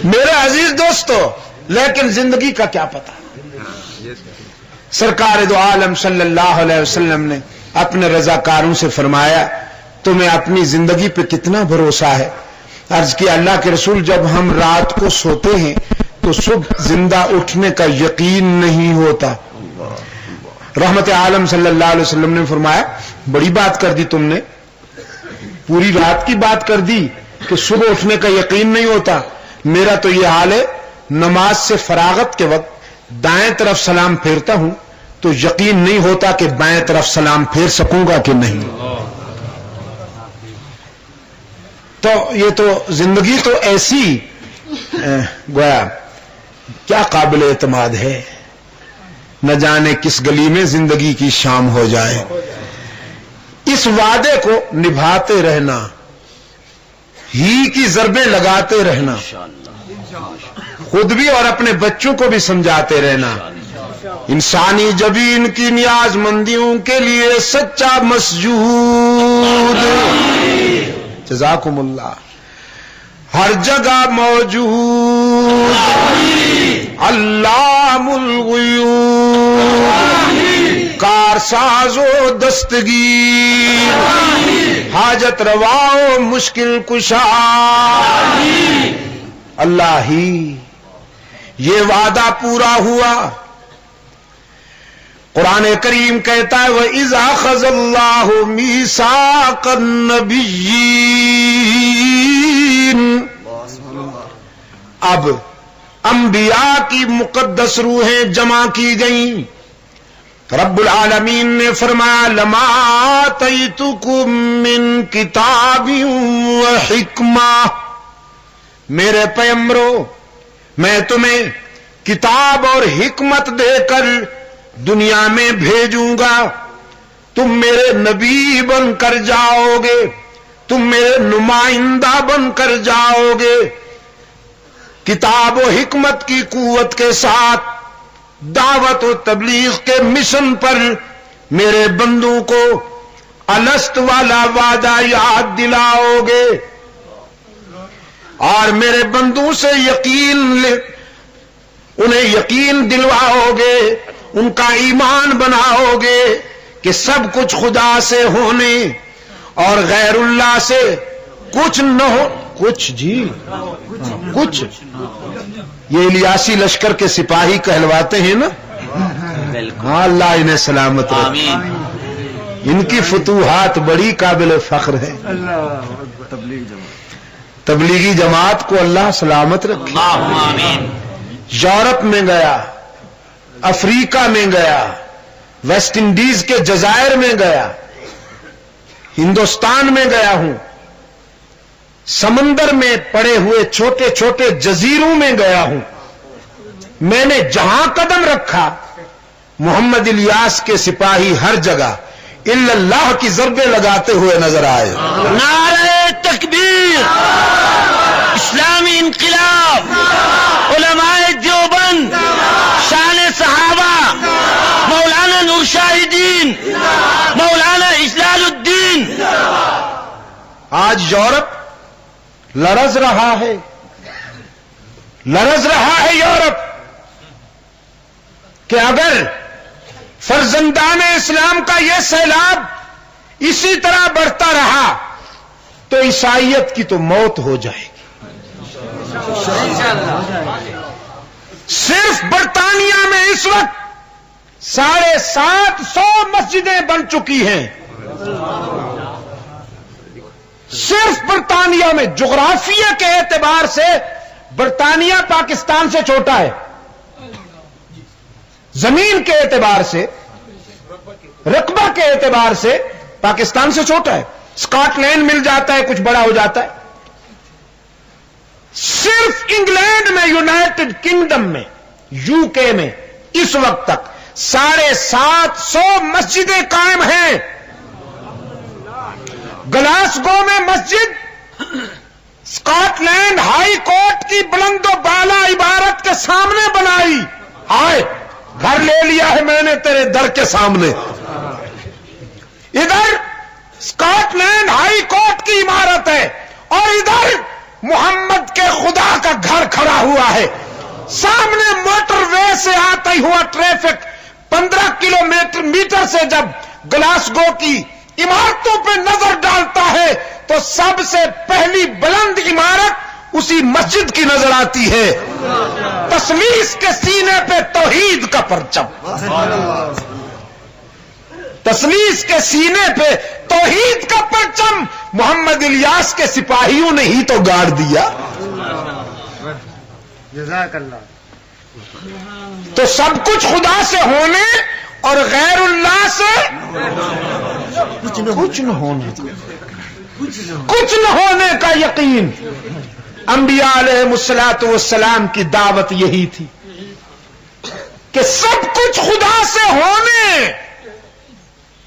میرے عزیز دوستو. لیکن زندگی کا کیا پتا. سرکار دو عالم صلی اللہ علیہ وسلم نے اپنے رضاکاروں سے فرمایا تمہیں اپنی زندگی پہ کتنا بھروسہ ہے؟ عرض کیا اللہ کے رسول جب ہم رات کو سوتے ہیں تو صبح زندہ اٹھنے کا یقین نہیں ہوتا. رحمت عالم صلی اللہ علیہ وسلم نے فرمایا بڑی بات کر دی تم نے، پوری رات کی بات کر دی کہ صبح اٹھنے کا یقین نہیں ہوتا. میرا تو یہ حال ہے، نماز سے فراغت کے وقت دائیں طرف سلام پھیرتا ہوں تو یقین نہیں ہوتا کہ بائیں طرف سلام پھیر سکوں گا کہ نہیں. تو یہ تو زندگی تو ایسی گویا کیا قابل اعتماد ہے، نہ جانے کس گلی میں زندگی کی شام ہو جائے. اس وعدے کو نبھاتے رہنا، ہی کی ضربیں لگاتے رہنا، خود بھی اور اپنے بچوں کو بھی سمجھاتے رہنا. انسانی جبین کی نیاز مندیوں کے لیے سچا مسجود، جزاکم اللہ، ہر جگہ موجود، علام الغیوب، کارساز و دستگیر، حاجت روا و مشکل کشا، اللہ ہی. یہ وعدہ پورا ہوا. قرآن کریم کہتا ہے وَإِذْ أَخَذَ اللَّهُ مِيثَاقَ النَّبِيِّينَ. اب انبیاء کی مقدس روحیں جمع کی گئیں. رب العالمین نے فرمایا لَمَا آتَيْتُكُم مِّن كِتَابٍ وَحِكْمَةٍ. میرے پیغمبرو، میں تمہیں کتاب اور حکمت دے کر دنیا میں بھیجوں گا. تم میرے نبی بن کر جاؤ گے، تم میرے نمائندہ بن کر جاؤ گے. کتاب و حکمت کی قوت کے ساتھ دعوت و تبلیغ کے مشن پر میرے بندوں کو الست والا وعدہ یاد دلاؤ گے، اور میرے بندوں سے انہیں یقین دلواؤ گے، ان کا ایمان بناؤ گے کہ سب کچھ خدا سے ہونے اور غیر اللہ سے کچھ نہ ہو. کچھ کچھ یہ الیاسی لشکر کے سپاہی کہلواتے ہیں نا. ہاں، اللہ انہیں سلامت رکھے. ان کی فتوحات بڑی قابل فخر ہے. تبلیغی جماعت کو اللہ سلامت رکھے. یورپ میں گیا، افریقہ میں گیا، ویسٹ انڈیز کے جزائر میں گیا، ہندوستان میں گیا ہوں، سمندر میں پڑے ہوئے چھوٹے چھوٹے جزیروں میں گیا ہوں. میں نے جہاں قدم رکھا محمد الیاس کے سپاہی ہر جگہ الا اللہ کی ضربیں لگاتے ہوئے نظر آئے. نعرہ تکبیر، اسلامی انقلاب، علماء دیوبند، شان صحابہ، مولانا نور شاہ الدین، مولانا اجلال الدین. آج یورپ لرز رہا ہے، لرز رہا ہے یورپ کہ اگر فرزندان اسلام کا یہ سیلاب اسی طرح بڑھتا رہا تو عیسائیت کی تو موت ہو جائے گی. صرف برطانیہ میں اس وقت 750 مسجدیں بن چکی ہیں. صرف برطانیہ میں. جغرافیہ کے اعتبار سے برطانیہ پاکستان سے چھوٹا ہے، زمین کے اعتبار سے، رقبہ کے اعتبار سے پاکستان سے چھوٹا ہے. اسکاٹ لینڈ مل جاتا ہے، کچھ بڑا ہو جاتا ہے. صرف انگلینڈ میں، یونائٹڈ کنگڈم میں، یو کے میں اس وقت تک 750 مسجدیں قائم ہیں. گلاسگو میں مسجد اسکاٹ لینڈ ہائی کورٹ کی بلند و بالا عبارت کے سامنے بنائی. آئے گھر لے لیا ہے میں نے تیرے در کے سامنے. ادھر اسکاٹ لینڈ ہائی کورٹ کی عمارت ہے اور ادھر محمد کے خدا کا گھر کھڑا ہوا ہے. سامنے موٹر وے سے آتا ہوا ٹریفک 15 کلومیٹر سے جب گلاسگو کی عمارتوں پہ نظر ڈالتا ہے تو سب سے پہلی بلند عمارت اسی مسجد کی نظر آتی ہے. تسلیس کے سینے پہ توحید کا پرچم، تسلیس کے سینے پہ توحید کا پرچم محمد الیاس کے سپاہیوں نے ہی تو گاڑ دیا. جزاک اللہ. تو سب کچھ خدا سے ہونے اور غیر اللہ سے کچھ نہ ہونا. کچھ نہ ہونے کا یقین. انبیاء علیہ الصلوۃ والسلام کی دعوت یہی تھی کہ سب کچھ خدا سے ہونے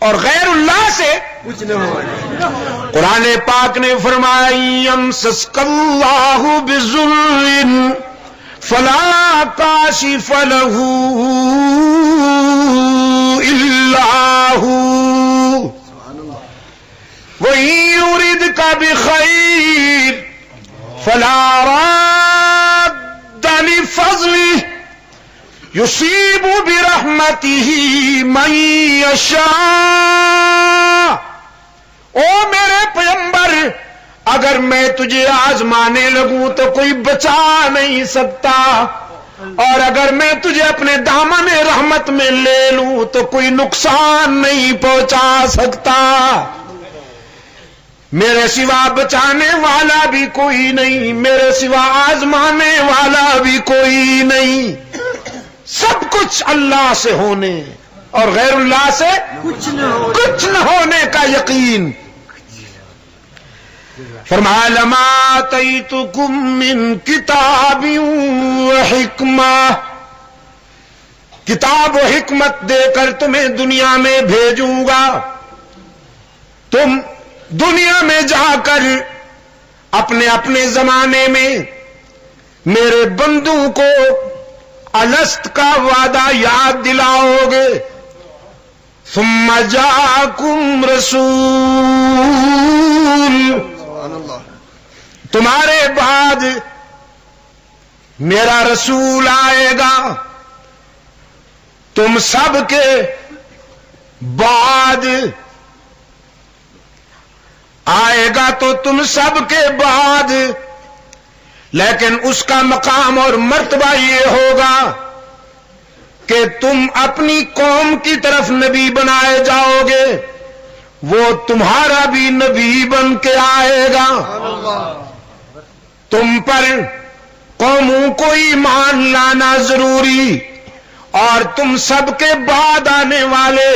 اور غیر اللہ سے کچھ نہ ہو. قرآن پاک نے فرمایا یمسسک اللہ بضر فلا کاشف له الا هو وَإِن يُرِدْكَ بِخَيْرٍ فَلَا رَادَّ لِفَضْلِهِ يُصِيبُ بِرَحْمَتِهِ مَن يَشَاءُ. او میرے پیغمبر، اگر میں تجھے آزمانے لگوں تو کوئی بچا نہیں سکتا، اور اگر میں تجھے اپنے دامن رحمت میں لے لوں تو کوئی نقصان نہیں پہنچا سکتا. میرے سوا بچانے والا بھی کوئی نہیں، میرے سوا آزمانے والا بھی کوئی نہیں. سب کچھ اللہ سے ہونے اور غیر اللہ سے کچھ نہ ہونے کا یقین. فرمایا لما آتیتکم من کتاب و حکمہ، کتاب و حکمت دے کر تمہیں دنیا میں بھیجوں گا. تم دنیا میں جا کر اپنے اپنے زمانے میں میرے بندوں کو الست کا وعدہ یاد دلاؤ گے. ثم جاءکم رسول، تمہارے بعد میرا رسول آئے گا. تم سب کے بعد آئے گا تو تم سب کے بعد، لیکن اس کا مقام اور مرتبہ یہ ہوگا کہ تم اپنی قوم کی طرف نبی بنائے جاؤ گے، وہ تمہارا بھی نبی بن کے آئے گا. تم پر قوموں کو ایمان لانا ضروری، اور تم سب کے بعد آنے والے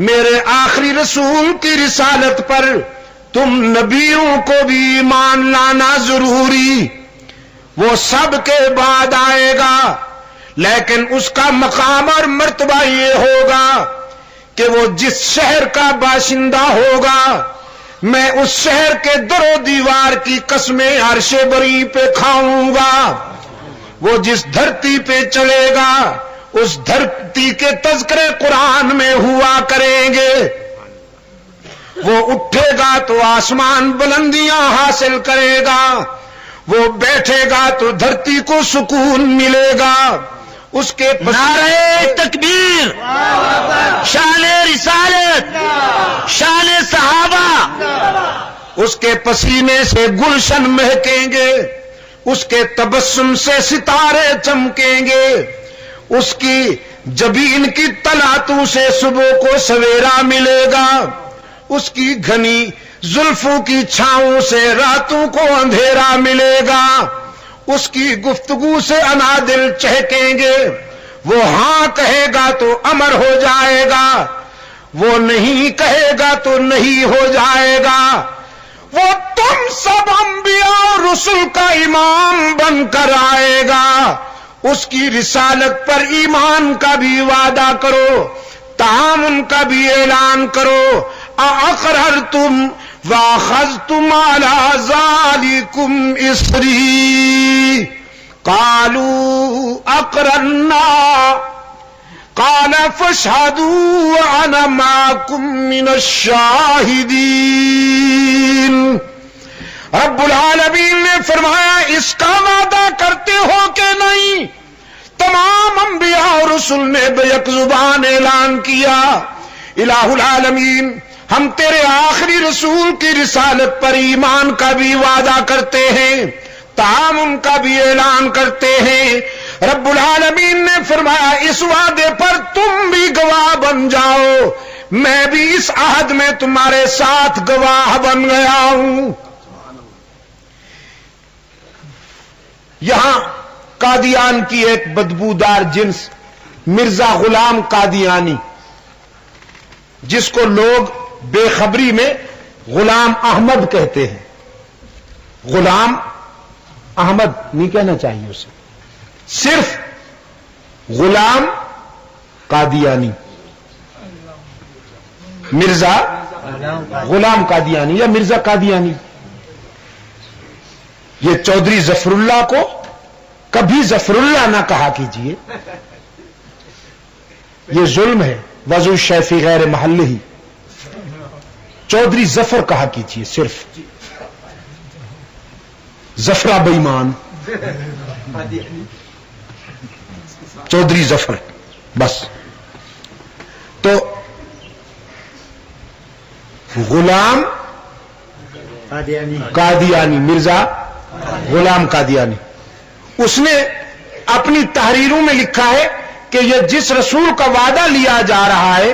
میرے آخری رسول کی رسالت پر تم نبیوں کو بھی ایمان لانا ضروری. وہ سب کے بعد آئے گا، لیکن اس کا مقام اور مرتبہ یہ ہوگا کہ وہ جس شہر کا باشندہ ہوگا میں اس شہر کے در و دیوار کی قسمیں عرش بری پہ کھاؤں گا. وہ جس دھرتی پہ چلے گا اس دھرتی کے تذکرے قرآن میں ہوا کریں گے. وہ اٹھے گا تو آسمان بلندیاں حاصل کرے گا، وہ بیٹھے گا تو دھرتی کو سکون ملے گا. اس کے نعرہ تکبیر، شان رسالت، شان صحابہ. اس کے پسینے سے گلشن مہکیں گے، اس کے تبسم سے ستارے چمکیں گے، اس کی جبین کی تلاتوں سے صبح کو سویرا ملے گا، اس کی گھنی زلفوں کی چھاؤں سے راتوں کو اندھیرا ملے گا. اس کی گفتگو سے انادل چہکیں گے. وہ ہاں کہے گا تو امر ہو جائے گا، وہ نہیں کہے گا تو نہیں ہو جائے گا. وہ تم سب انبیاء اور رسل کا امام بن کر آئے گا. اس کی رسالت پر ایمان کا بھی وعدہ کرو، تعامن کا بھی اعلان کرو. اقررتم واخذتم على ذلكم اصری قالوا اقررنا قال فاشهدوا وانا معكم من الشاهدين. رب العالمین نے فرمایا اس کا وعدہ کرتے ہو کہ نہیں؟ تمام انبیاء اور رسل نے بیک زبان اعلان کیا، الہ العالمین ہم تیرے آخری رسول کی رسالت پر ایمان کا بھی وعدہ کرتے ہیں، تعامن کا بھی اعلان کرتے ہیں. رب العالمین نے فرمایا اس وعدے پر تم بھی گواہ بن جاؤ، میں بھی اس عہد میں تمہارے ساتھ گواہ بن گیا ہوں. یہاں قادیان کی ایک بدبودار جنس مرزا غلام قادیانی، جس کو لوگ بے خبری میں غلام احمد کہتے ہیں. غلام احمد نہیں کہنا چاہیے اسے, صرف غلام قادیانی, مرزا غلام قادیانی یا مرزا قادیانی. یہ چودھری ظفر اللہ کو کبھی ظفر اللہ نہ کہا کیجیے, یہ ظلم ہے. وضو شیفی غیر محل ہی, چودھری ظفر کہا کیجیے صرف. ظفرہ بےمان, چودھری ظفر بس. تو غلام قادیانی, مرزا غلام قادیانی, اس نے اپنی تحریروں میں لکھا ہے کہ یہ جس رسول کا وعدہ لیا جا رہا ہے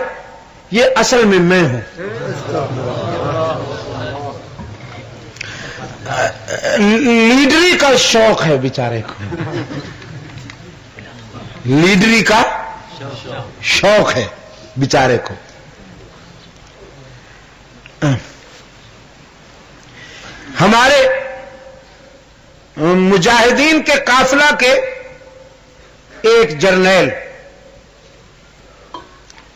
یہ اصل میں ہوں. لیڈری کا شوق ہے بیچارے کو, لیڈری کا شوق ہے بیچارے کو. ہمارے مجاہدین کے قافلہ کے ایک جرنیل,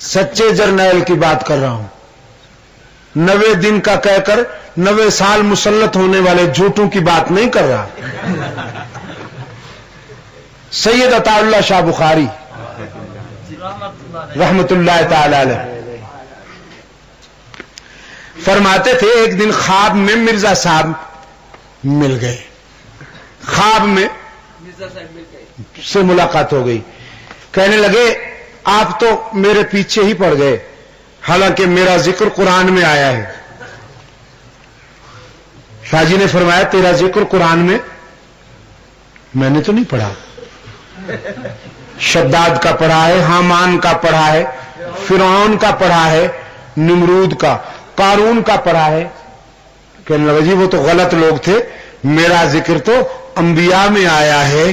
سچے جرنیل کی بات کر رہا ہوں, 90 دن کا کہہ کر 90 سال مسلط ہونے والے جھوٹوں کی بات نہیں کر رہا. سید عطا اللہ شاہ بخاری رحمت اللہ تعالی علیہ فرماتے تھے, ایک دن خواب میں مرزا صاحب مل گئے, خواب میں سے ملاقات ہو گئی. کہنے لگے آپ تو میرے پیچھے ہی پڑ گئے, حالانکہ میرا ذکر قرآن میں آیا ہے. شاہ جی نے فرمایا تیرا ذکر قرآن میں نے تو نہیں پڑھا. شداد کا پڑھا ہے, حامان کا پڑھا ہے, فرعون کا پڑھا ہے, نمرود کا, قارون کا پڑھا ہے. کہنے لگا جی وہ تو غلط لوگ تھے, میرا ذکر تو انبیاء میں آیا ہے.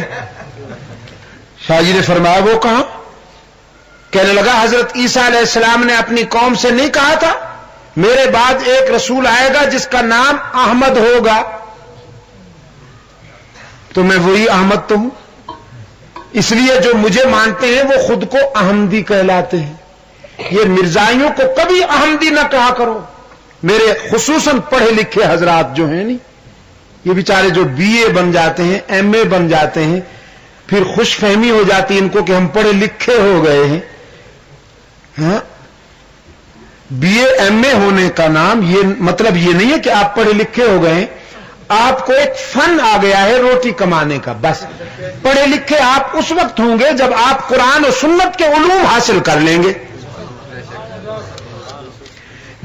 شاہ جی نے فرمایا وہ کہاں؟ کہنے لگا حضرت عیسیٰ علیہ السلام نے اپنی قوم سے نہیں کہا تھا میرے بعد ایک رسول آئے گا جس کا نام احمد ہوگا, تو میں وہی احمد تو ہوں. اس لیے جو مجھے مانتے ہیں وہ خود کو احمدی کہلاتے ہیں. یہ مرزائیوں کو کبھی احمدی نہ کہا کرو. میرے خصوصاً پڑھے لکھے حضرات جو ہیں نہیں, یہ بیچارے جو بی اے بن جاتے ہیں, ایم اے بن جاتے ہیں, پھر خوش فہمی ہو جاتی ان کو کہ ہم پڑھے لکھے ہو گئے ہیں. ہاں, بی اے ایم اے ہونے کا نام یہ مطلب یہ نہیں ہے کہ آپ پڑھے لکھے ہو گئے ہیں, آپ کو ایک فن آ گیا ہے روٹی کمانے کا. بس پڑھے لکھے آپ اس وقت ہوں گے جب آپ قرآن و سنت کے علوم حاصل کر لیں گے.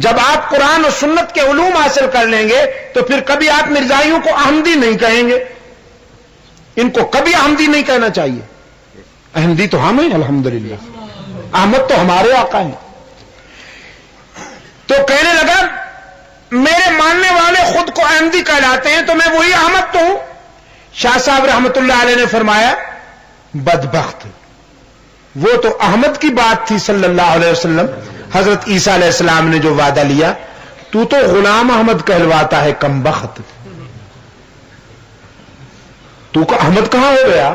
جب آپ قرآن و سنت کے علوم حاصل کر لیں گے تو پھر کبھی آپ مرزائیوں کو احمدی نہیں کہیں گے. ان کو کبھی احمدی نہیں کہنا چاہیے. احمدی تو ہم ہیں الحمدللہ, احمد تو ہمارے آقا ہیں. تو کہنے لگا میرے ماننے والے خود کو احمدی کہلاتے ہیں تو میں وہی احمد تو ہوں. شاہ صاحب رحمت اللہ علیہ نے فرمایا بدبخت, وہ تو احمد کی بات تھی صلی اللہ علیہ وسلم, حضرت عیسیٰ علیہ السلام نے جو وعدہ لیا, تو غلام احمد کہلواتا ہے کم بخت. تو احمد کہاں ہو گیا؟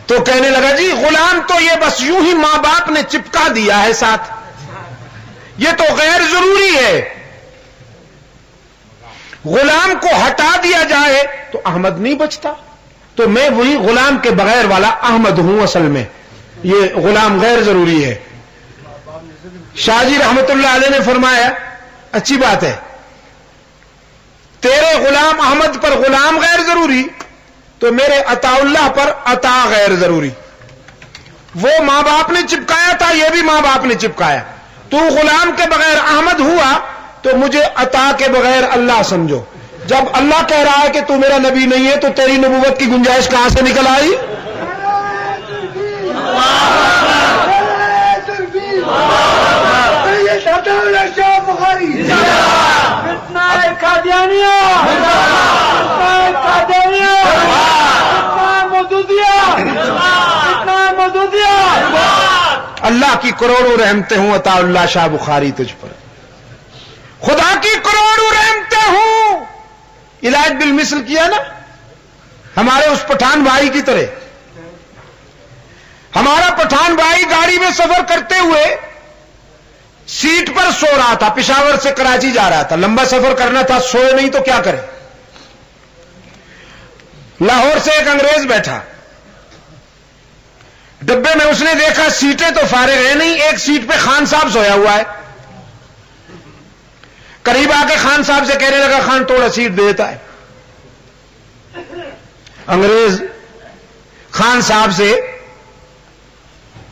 تو کہنے لگا جی غلام تو یہ بس یوں ہی ماں باپ نے چپکا دیا ہے ساتھ, یہ تو غیر ضروری ہے. غلام کو ہٹا دیا جائے تو احمد نہیں بچتا, تو میں وہی غلام کے بغیر والا احمد ہوں. اصل میں یہ غلام غیر ضروری ہے. شاہ جی رحمت اللہ علیہ نے فرمایا اچھی بات ہے, تیرے غلام احمد پر غلام غیر ضروری تو میرے عطا اللہ پر عطا غیر ضروری. وہ ماں باپ نے چپکایا تھا, یہ بھی ماں باپ نے چپکایا. تو غلام کے بغیر احمد ہوا تو مجھے عطا کے بغیر اللہ سمجھو. جب اللہ کہہ رہا ہے کہ تو میرا نبی نہیں ہے تو تیری نبوت کی گنجائش کہاں سے نکل آئی؟ اللہ کی کروڑوں رحمتیں ہوں عطا اللہ شاہ بخاری تجھ پر. خدا کروڑوں رحمتیں ہوں. علاج بالمثل کیا نا ہمارے اس پٹھان بھائی کی طرح. ہمارا پٹھان بھائی گاڑی میں سفر کرتے ہوئے سیٹ پر سو رہا تھا. پشاور سے کراچی جا رہا تھا, لمبا سفر کرنا تھا, سوئے نہیں تو کیا کرے. لاہور سے ایک انگریز بیٹھا ڈبے میں. اس نے دیکھا سیٹیں تو فارغ ہیں نہیں, ایک سیٹ پہ خان صاحب سویا ہوا ہے. قریب آ کے خان صاحب سے کہنے لگا, خان تھوڑا سیٹ دیتا ہے. انگریز خان صاحب سے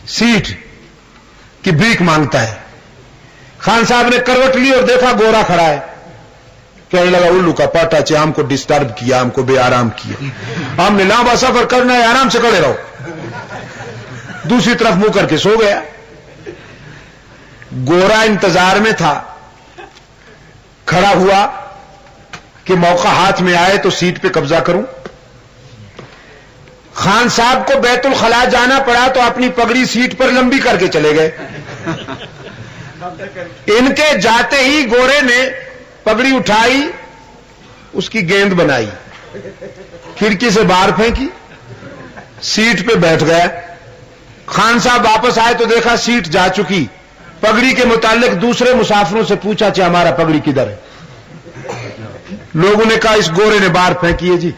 سیٹ کی بھیک مانگتا ہے. خان صاحب نے کروٹ لی اور دیکھا گورا کھڑا ہے. کہنے لگا الو کا پاٹا چے ہم کو ڈسٹرب کیا, ہم کو بے آرام کیا, ہم نے لمبا سفر کرنا ہے, آرام سے کھڑے رہو. دوسری طرف منہ کر کے سو گیا. گورا انتظار میں تھا, کھڑا ہوا کہ موقع ہاتھ میں آئے تو سیٹ پہ قبضہ کروں. خان صاحب کو بیت الخلا جانا پڑا تو اپنی پگڑی سیٹ پر لمبی کر کے چلے گئے. ان کے جاتے ہی گورے نے پگڑی اٹھائی, اس کی گیند بنائی, کھڑکی سے باہر پھینکی, سیٹ پہ بیٹھ گیا. خان صاحب واپس آئے تو دیکھا سیٹ جا چکی. پگڑی کے متعلق دوسرے مسافروں سے پوچھا کہ ہمارا پگڑی کدھر ہے. لوگوں نے کہا اس گورے نے باہر پھینکی ہے جی,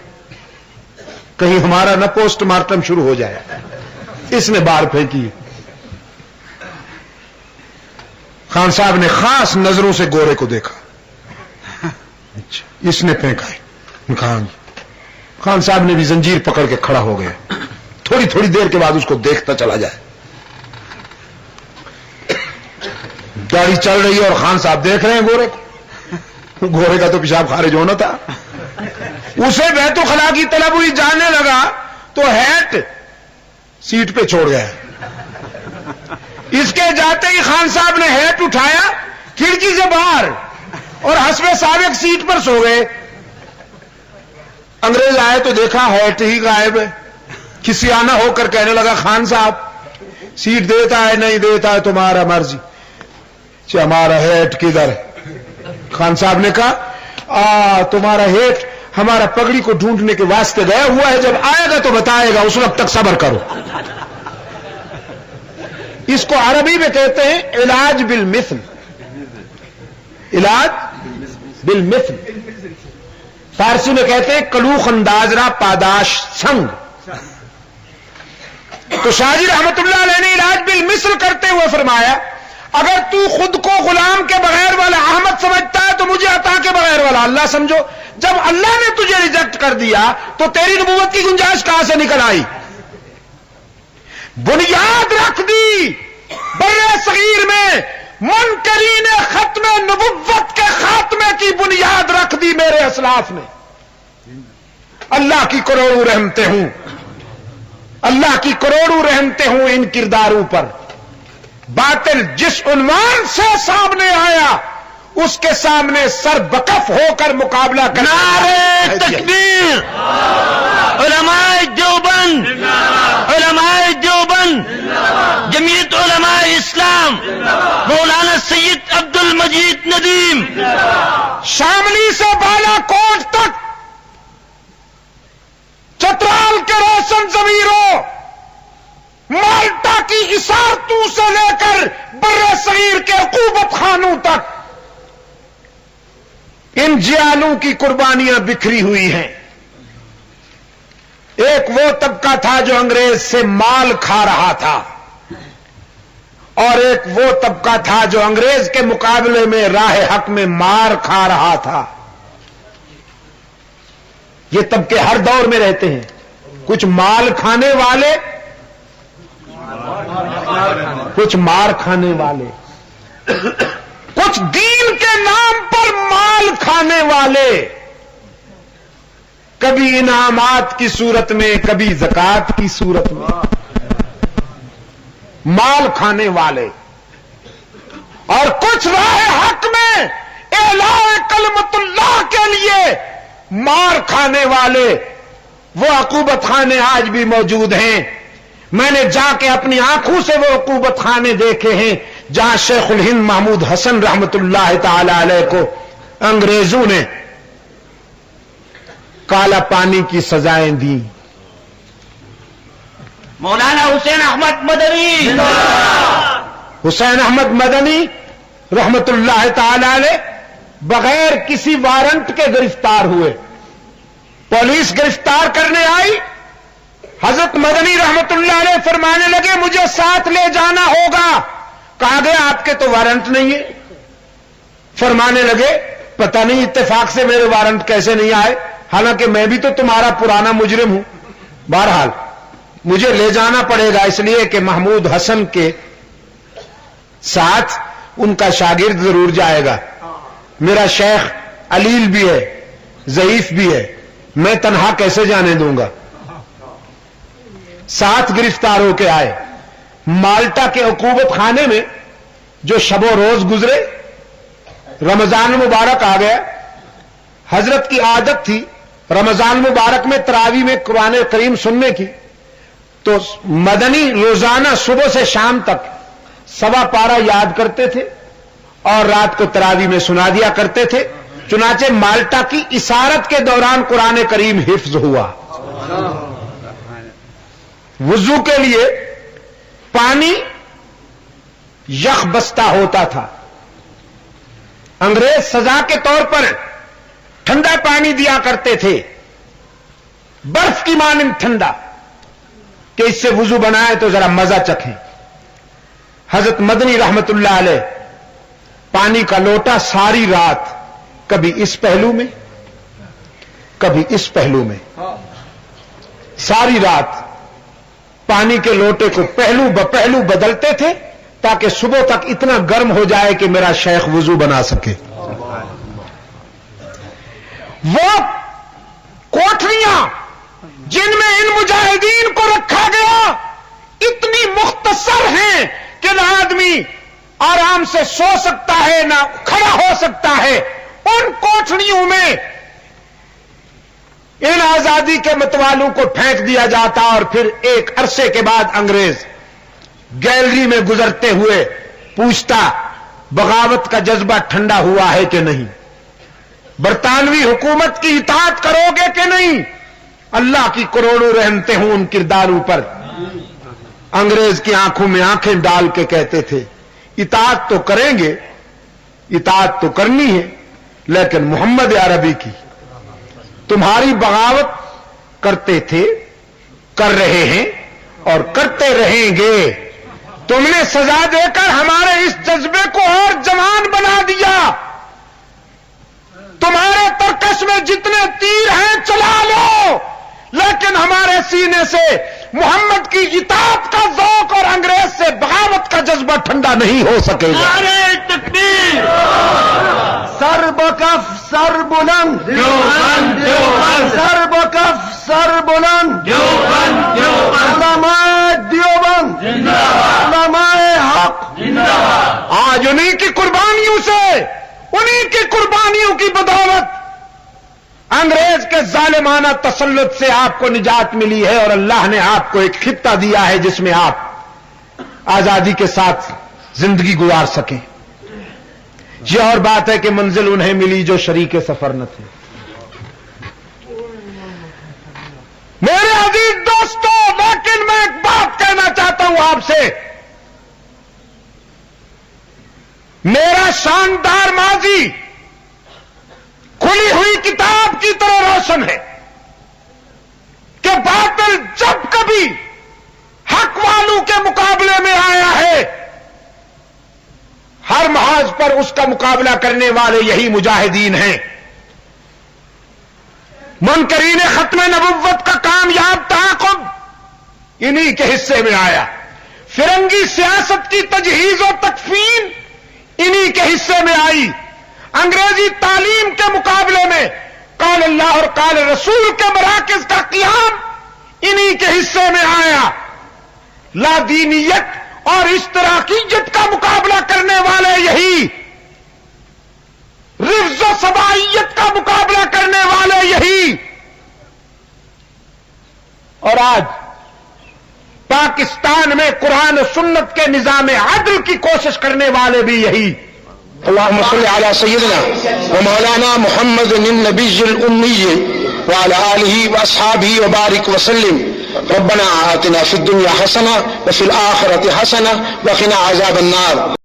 کہیں ہمارا نہ پوسٹ مارٹم شروع ہو جائے, اس نے باہر پھینکی ہے. خان صاحب نے خاص نظروں سے گورے کو دیکھا, اس نے پھینکا ہے. خان صاحب نے بھی زنجیر پکڑ کے کھڑا ہو گیا. تھوڑی تھوڑی دیر کے بعد اس کو دیکھتا چلا جائے. گاڑی چل رہی ہے اور خان صاحب دیکھ رہے ہیں گورے کو. گورے کا تو پیشاب خارج ہونا تھا. اسے بیت الخلا کی طلب ہوئی, جانے لگا تو ہیٹ سیٹ پہ چھوڑ گیا. اس کے جاتے ہی خان صاحب نے ہیٹ اٹھایا کھڑکی سے باہر اور حسب سابق سیٹ پر سو گئے. انگریز آئے تو دیکھا ہیٹ ہی غائب ہے. کھسیانہ ہو کر کہنے لگا, خان صاحب سیٹ دیتا ہے نہیں دیتا ہے تمہارا مرضی, ہمارا ہیٹ کدھر ہے. خان صاحب نے کہا تمہارا ہیٹ ہمارا پگڑی کو ڈھونڈنے کے واسطے گیا ہوا ہے, جب آئے گا تو بتائے گا, اس وقت تک صبر کرو. اس کو عربی میں کہتے ہیں علاج بالمثل. علاج بالمثل. فارسی میں کہتے ہیں کلوخ انداز را پاداش سنگ. تو شاہ جی رحمت اللہ علیہ نے علاج بالمثل کرتے ہوئے فرمایا, اگر تو خود کو غلام کے بغیر والا احمد سمجھتا ہے تو مجھے عطا کے بغیر والا اللہ سمجھو. جب اللہ نے تجھے ریجیکٹ کر دیا تو تیری نبوت کی گنجائش کہاں سے نکل آئی. بنیاد رکھ دی بر صغیر میں, منکرین ختم نبوت کے خاتمے کی بنیاد رکھ دی میرے اسلاف نے. اللہ کی کروڑوں رحمتیں ہوں, اللہ کی کروڑوں رحمتیں ہوں ان کرداروں پر. باطل جس عنوان سے سامنے آیا اس کے سامنے سر بکف ہو کر مقابلہ کرنا. نعرہ تکبیر. علماء دیوبند, علماء دیوبند, جمعیت علماء اسلام, مولانا سید عبد المجید ندیم, شاملی سے بالا کوٹ تک, چترال کے روشن ضمیروں, مالٹا کی اسارتوں سے لے کر بر صغیر کے عقوبت خانوں تک ان جیالوں کی قربانیاں بکھری ہوئی ہیں. ایک وہ طبقہ تھا جو انگریز سے مال کھا رہا تھا, اور ایک وہ طبقہ تھا جو انگریز کے مقابلے میں راہ حق میں مار کھا رہا تھا. یہ طبقے ہر دور میں رہتے ہیں. کچھ مال کھانے والے, کچھ مار کھانے والے, کچھ دین کے نام پر مال کھانے والے, کبھی انعامات کی صورت میں, کبھی زکات کی صورت میں مال کھانے والے, اور کچھ راہ حق میں اعلاء کلمت اللہ کے لیے مار کھانے والے. وہ عقوبت خانے آج بھی موجود ہیں. میں نے جا کے اپنی آنکھوں سے وہ عقوبت خانے دیکھے ہیں جہاں شیخ الہند محمود حسن رحمت اللہ تعالی علیہ کو انگریزوں نے کالا پانی کی سزائیں دی. مولانا حسین احمد مدنی حسین احمد مدنی رحمت اللہ تعالی علیہ بغیر کسی وارنٹ کے گرفتار ہوئے. پولیس گرفتار کرنے آئی. حضرت مدنی رحمت اللہ علیہ فرمانے لگے مجھے ساتھ لے جانا ہوگا. کہا گیا آپ کے تو وارنٹ نہیں ہے. فرمانے لگے پتہ نہیں اتفاق سے میرے وارنٹ کیسے نہیں آئے, حالانکہ میں بھی تو تمہارا پرانا مجرم ہوں. بہرحال مجھے لے جانا پڑے گا اس لیے کہ محمود حسن کے ساتھ ان کا شاگرد ضرور جائے گا. میرا شیخ علیل بھی ہے, ضعیف بھی ہے, میں تنہا کیسے جانے دوں گا. ساتھ گرفتار ہو کے آئے. مالٹا کے عقوبت خانے میں جو شب و روز گزرے, رمضان مبارک آ گیا. حضرت کی عادت تھی رمضان مبارک میں تراویح میں قرآن کریم سننے کی, تو مدنی روزانہ صبح سے شام تک 1.25 پارہ یاد کرتے تھے اور رات کو تراویح میں سنا دیا کرتے تھے. چنانچہ مالٹا کی اسارت کے دوران قرآن کریم حفظ ہوا. وضو کے لیے پانی یخ بستہ ہوتا تھا. انگریز سزا کے طور پر ٹھنڈا پانی دیا کرتے تھے, برف کی مانند ٹھنڈا, کہ اس سے وضو بنائے تو ذرا مزہ چکھیں. حضرت مدنی رحمت اللہ علیہ پانی کا لوٹا ساری رات کبھی اس پہلو میں کبھی اس پہلو میں, ساری رات پانی کے لوٹے کو پہلو بپہلو بدلتے تھے تاکہ صبح تک اتنا گرم ہو جائے کہ میرا شیخ وضو بنا سکے. وہ کوٹھریاں جن میں ان مجاہدین کو رکھا گیا اتنی مختصر ہیں کہ نہ آدمی آرام سے سو سکتا ہے نہ کھڑا ہو سکتا ہے. ان کوٹھریوں میں ان آزادی کے متوالوں کو پھینک دیا جاتا اور پھر ایک عرصے کے بعد انگریز گیلری میں گزرتے ہوئے پوچھتا بغاوت کا جذبہ ٹھنڈا ہوا ہے کہ نہیں, برطانوی حکومت کی اطاعت کرو گے کہ نہیں. اللہ کی کروڑوں رحمتیں ہوں ان کرداروں پر. انگریز کی آنکھوں میں آنکھیں ڈال کے کہتے تھے اطاعت تو کریں گے, اطاعت تو کرنی ہے, لیکن محمد عربی کی. تمہاری بغاوت کرتے تھے, کر رہے ہیں اور کرتے رہیں گے. تم نے سزا دے کر ہمارے اس جذبے کو اور جوان بنا دیا. تمہارے ترکش میں جتنے تیر ہیں چلا لو, لیکن ہمارے سینے سے محمد کی اطاعت کا ذوق اور انگریز سے بغاوت کا جذبہ ٹھنڈا نہیں ہو سکے گا. نعرہ تکبیر, سر بکف سر بلند, دیوبند دیوبند, سر بکف سر بلند, دیوبند دیوبند, علماء دیوبند, زندہ باد, علماء حق. زندہ باد. آج انہی کی قربانیوں سے, انہی کی قربانیوں کی بدولت انگریز کے ظالمانہ تسلط سے آپ کو نجات ملی ہے اور اللہ نے آپ کو ایک خطہ دیا ہے جس میں آپ آزادی کے ساتھ زندگی گزار سکیں. یہ اور بات ہے کہ منزل انہیں ملی جو شریک سفر نہ تھے. میرے عزیز دوستو, لیکن میں ایک بات کہنا چاہتا ہوں آپ سے. میرا شاندار ماضی کھلی ہوئی کتاب کی طرح روشن ہے کہ باطل جب کبھی حق والوں کے مقابلے میں آیا ہے, ہر محاذ پر اس کا مقابلہ کرنے والے یہی مجاہدین ہیں. منکرین ختم نبوت کا کامیاب تعاقب انہی کے حصے میں آیا. فرنگی سیاست کی تجہیز و تکفین انہی کے حصے میں آئی. انگریزی تعلیم کے مقابلے میں قال اللہ اور قال رسول کے مراکز کا قیام انہی کے حصے میں آیا. لا دینیت اور اشتراکیت کا مقابلہ کرنے والے یہی, رفض و سبائیت کا مقابلہ کرنے والے یہی, اور آج پاکستان میں قرآن و سنت کے نظام عدل کی کوشش کرنے والے بھی یہی. اللهم صل على سيدنا ومولانا محمد النبي الأمي وعلى آله وأصحابه وبارك وسلم. ربنا آتنا في الدنيا حسنة وفي الآخرة حسنة وقنا عذاب النار.